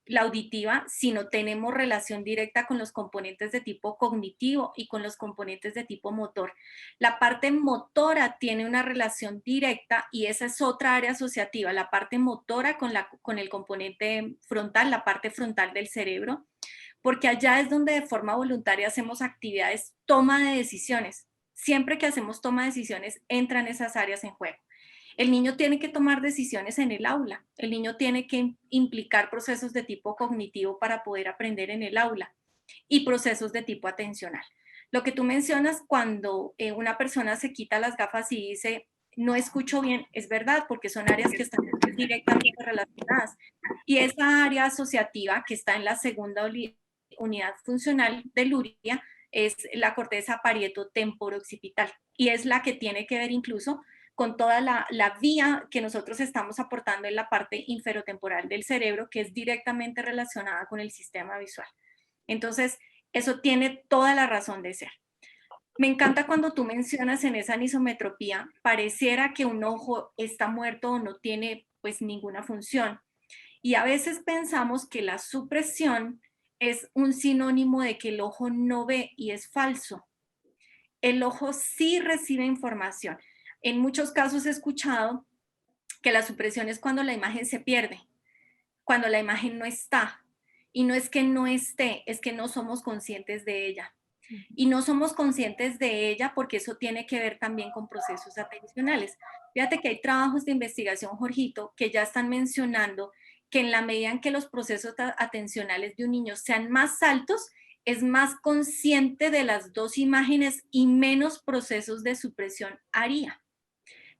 la auditiva, sino tenemos relación directa con los componentes de tipo cognitivo y con los componentes de tipo motor. La parte motora tiene una relación directa y esa es otra área asociativa, la parte motora con el componente frontal, la parte frontal del cerebro, porque allá es donde de forma voluntaria hacemos actividades, toma de decisiones. Siempre que hacemos toma de decisiones, entran esas áreas en juego. El niño tiene que tomar decisiones en el aula. El niño tiene que implicar procesos de tipo cognitivo para poder aprender en el aula y procesos de tipo atencional. Lo que tú mencionas cuando una persona se quita las gafas y dice, no escucho bien, es verdad, porque son áreas que están directamente relacionadas. Y esa área asociativa que está en la segunda unidad funcional de Luria es la corteza parieto-temporo-occipital y es la que tiene que ver incluso con toda la vía que nosotros estamos aportando en la parte inferotemporal del cerebro, que es directamente relacionada con el sistema visual. Entonces, eso tiene toda la razón de ser. Me encanta cuando tú mencionas en esa anisometropía, pareciera que un ojo está muerto o no tiene pues ninguna función. Y a veces pensamos que la supresión es un sinónimo de que el ojo no ve y es falso. El ojo sí recibe información. En muchos casos he escuchado que la supresión es cuando la imagen se pierde, cuando la imagen no está. Y no es que no esté, es que no somos conscientes de ella. Y no somos conscientes de ella porque eso tiene que ver también con procesos atencionales. Fíjate que hay trabajos de investigación, Jorgito, que ya están mencionando que en la medida en que los procesos atencionales de un niño sean más altos, es más consciente de las dos imágenes y menos procesos de supresión haría.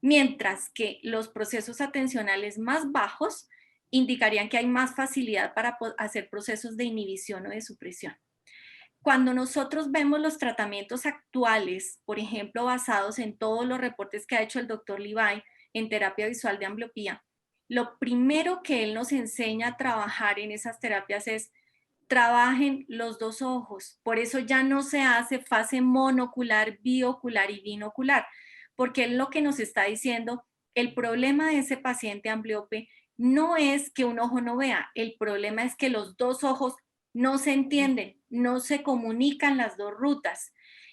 Mientras que los procesos atencionales más bajos indicarían que hay más facilidad para hacer procesos de inhibición o de supresión. Cuando nosotros vemos los tratamientos actuales, por ejemplo, basados en todos los reportes que ha hecho el doctor Levi en terapia visual de ambliopía, lo primero que él nos enseña a trabajar en esas terapias es trabajen los dos ojos. Por eso ya no se hace fase monocular, biocular y binocular, porque él lo que nos está diciendo, el problema de ese paciente ambliope no es que un ojo no vea, el problema es que los dos ojos no se entienden, no se comunican las dos rutas.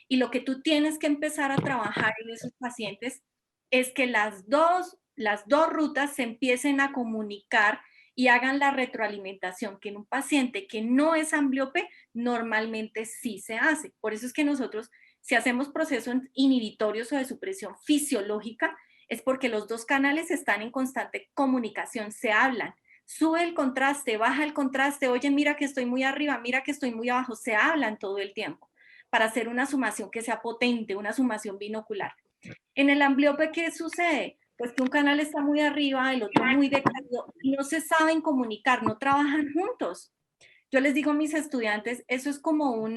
Y lo que tú tienes que empezar a trabajar en esos pacientes es que las dos rutas se empiecen a comunicar y hagan la retroalimentación, que en un paciente que no es ambliope, normalmente sí se hace. Por eso es que nosotros, si hacemos procesos inhibitorios o de supresión fisiológica, es porque los dos canales están en constante comunicación, se hablan. Sube el contraste, baja el contraste, oye, mira que estoy muy arriba, mira que estoy muy abajo, se hablan todo el tiempo para hacer una sumación que sea potente, una sumación binocular. En el ambliope, ¿qué sucede? Pues que un canal está muy arriba, el otro muy decaído, y no se saben comunicar, no trabajan juntos. Yo les digo a mis estudiantes, eso es como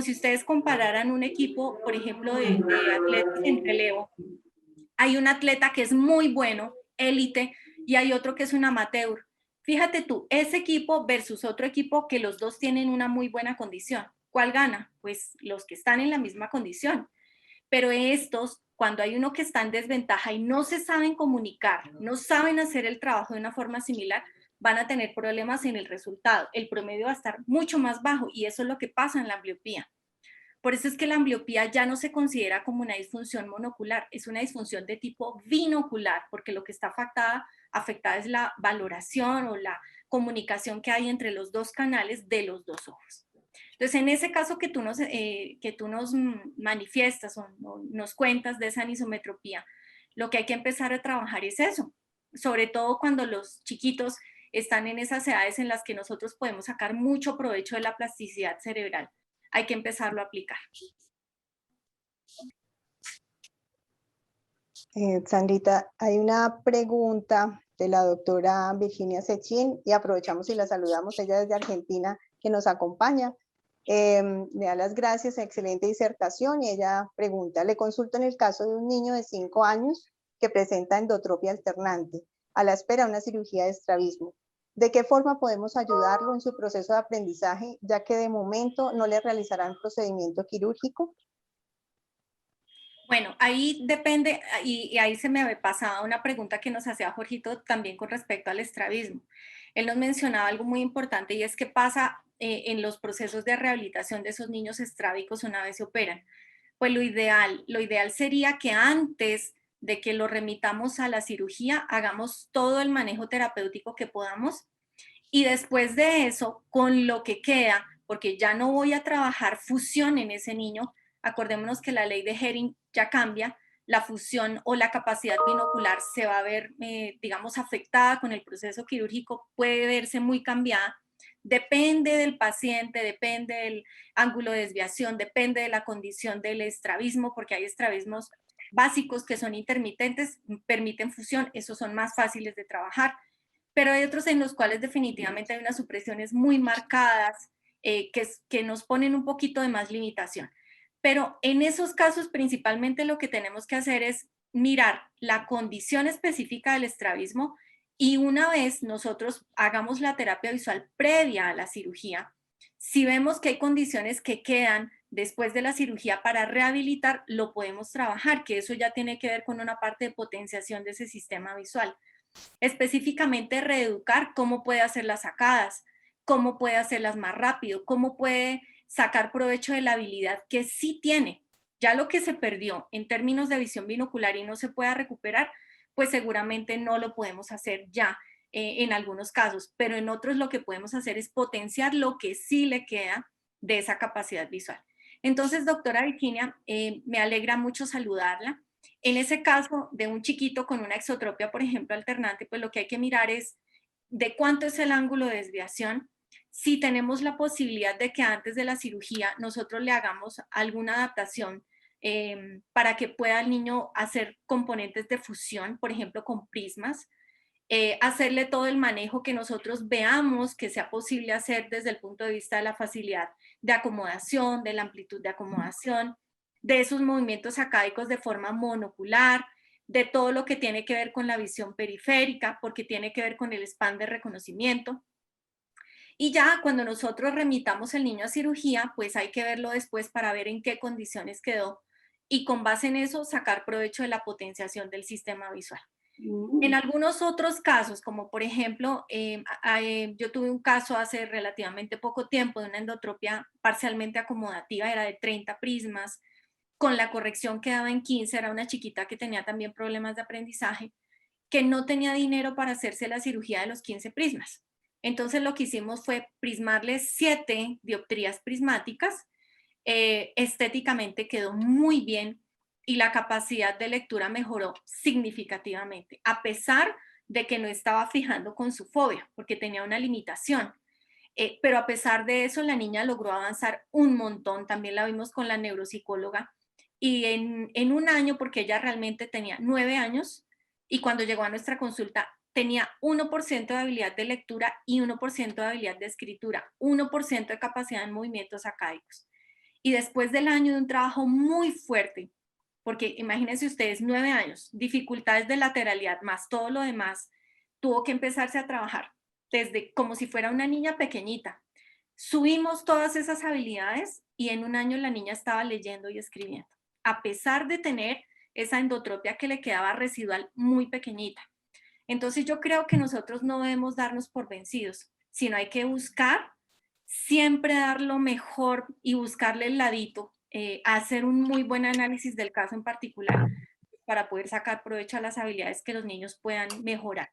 si ustedes compararan un equipo, por ejemplo, de atletas en relevo. Hay un atleta que es muy bueno, élite, y hay otro que es un amateur. Fíjate tú, ese equipo versus otro equipo que los dos tienen una muy buena condición. ¿Cuál gana? Pues los que están en la misma condición. Pero estos, cuando hay uno que está en desventaja y no se saben comunicar, no saben hacer el trabajo de una forma similar, van a tener problemas en el resultado. El promedio va a estar mucho más bajo y eso es lo que pasa en la ambliopía. Por eso es que la ambliopía ya no se considera como una disfunción monocular, es una disfunción de tipo binocular, porque lo que está afectada es la valoración o la comunicación que hay entre los dos canales de los dos ojos. Entonces, en ese caso que tú nos manifiestas o nos cuentas de esa anisometropía, lo que hay que empezar a trabajar es eso, sobre todo cuando los chiquitos están en esas edades en las que nosotros podemos sacar mucho provecho de la plasticidad cerebral. Hay que empezarlo a aplicar. Sandrita, hay una pregunta de la doctora Virginia Sechín y aprovechamos y la saludamos, ella desde Argentina, que nos acompaña. Le da las gracias, excelente disertación, y ella pregunta, le consulto en el caso de un niño de 5 años que presenta endotropia alternante, a la espera de una cirugía de estrabismo. ¿De qué forma podemos ayudarlo en su proceso de aprendizaje, ya que de momento no le realizarán procedimiento quirúrgico? Bueno, ahí depende, y ahí se me había pasado una pregunta que nos hacía Jorgito también con respecto al estrabismo. Él nos mencionaba algo muy importante y es qué pasa en los procesos de rehabilitación de esos niños estrábicos una vez se operan. Pues lo ideal sería que antes de que lo remitamos a la cirugía, hagamos todo el manejo terapéutico que podamos y después de eso, con lo que queda, porque ya no voy a trabajar fusión en ese niño, acordémonos que la ley de Hering ya cambia, la fusión o la capacidad binocular se va a ver, digamos, afectada con el proceso quirúrgico, puede verse muy cambiada. Depende del paciente, depende del ángulo de desviación, depende de la condición del estrabismo, porque hay estrabismos básicos que son intermitentes, permiten fusión, esos son más fáciles de trabajar, pero hay otros en los cuales definitivamente hay unas supresiones muy marcadas que nos ponen un poquito de más limitación. Pero en esos casos principalmente lo que tenemos que hacer es mirar la condición específica del estrabismo y una vez nosotros hagamos la terapia visual previa a la cirugía, si vemos que hay condiciones que quedan después de la cirugía para rehabilitar, lo podemos trabajar, que eso ya tiene que ver con una parte de potenciación de ese sistema visual. Específicamente reeducar cómo puede hacer las sacadas, cómo puede hacerlas más rápido, cómo puede sacar provecho de la habilidad que sí tiene. Ya lo que se perdió en términos de visión binocular y no se pueda recuperar, pues seguramente no lo podemos hacer ya en algunos casos, pero en otros lo que podemos hacer es potenciar lo que sí le queda de esa capacidad visual. Entonces, doctora Virginia, me alegra mucho saludarla. En ese caso de un chiquito con una exotropia, por ejemplo, alternante, pues lo que hay que mirar es de cuánto es el ángulo de desviación. Si tenemos la posibilidad de que antes de la cirugía nosotros le hagamos alguna adaptación para que pueda el niño hacer componentes de fusión, por ejemplo, con prismas, hacerle todo el manejo que nosotros veamos que sea posible hacer desde el punto de vista de la facilidad de acomodación, de la amplitud de acomodación, de esos movimientos sacáicos de forma monocular, de todo lo que tiene que ver con la visión periférica, porque tiene que ver con el span de reconocimiento. Y ya cuando nosotros remitamos el niño a cirugía, pues hay que verlo después para ver en qué condiciones quedó y con base en eso sacar provecho de la potenciación del sistema visual. En algunos otros casos, como por ejemplo, yo tuve un caso hace relativamente poco tiempo de una endotropia parcialmente acomodativa, era de 30 prismas, con la corrección que daba en 15, era una chiquita que tenía también problemas de aprendizaje, que no tenía dinero para hacerse la cirugía de los 15 prismas. Entonces lo que hicimos fue prismarle 7 dioptrías prismáticas, estéticamente quedó muy bien y la capacidad de lectura mejoró significativamente, a pesar de que no estaba fijando con su fobia, porque tenía una limitación. Pero a pesar de eso, la niña logró avanzar un montón, también la vimos con la neuropsicóloga, y en un año, porque ella realmente tenía 9 años, y cuando llegó a nuestra consulta tenía 1% de habilidad de lectura y 1% de habilidad de escritura, 1% de capacidad en movimientos arcaicos. Y después del año de un trabajo muy fuerte, porque imagínense ustedes, 9 años, dificultades de lateralidad más todo lo demás, tuvo que empezarse a trabajar desde como si fuera una niña pequeñita. Subimos todas esas habilidades y en un año la niña estaba leyendo y escribiendo, a pesar de tener esa endotropia que le quedaba residual muy pequeñita. Entonces yo creo que nosotros no debemos darnos por vencidos, sino hay que buscar, siempre dar lo mejor y buscarle el ladito, hacer un muy buen análisis del caso en particular para poder sacar provecho a las habilidades que los niños puedan mejorar.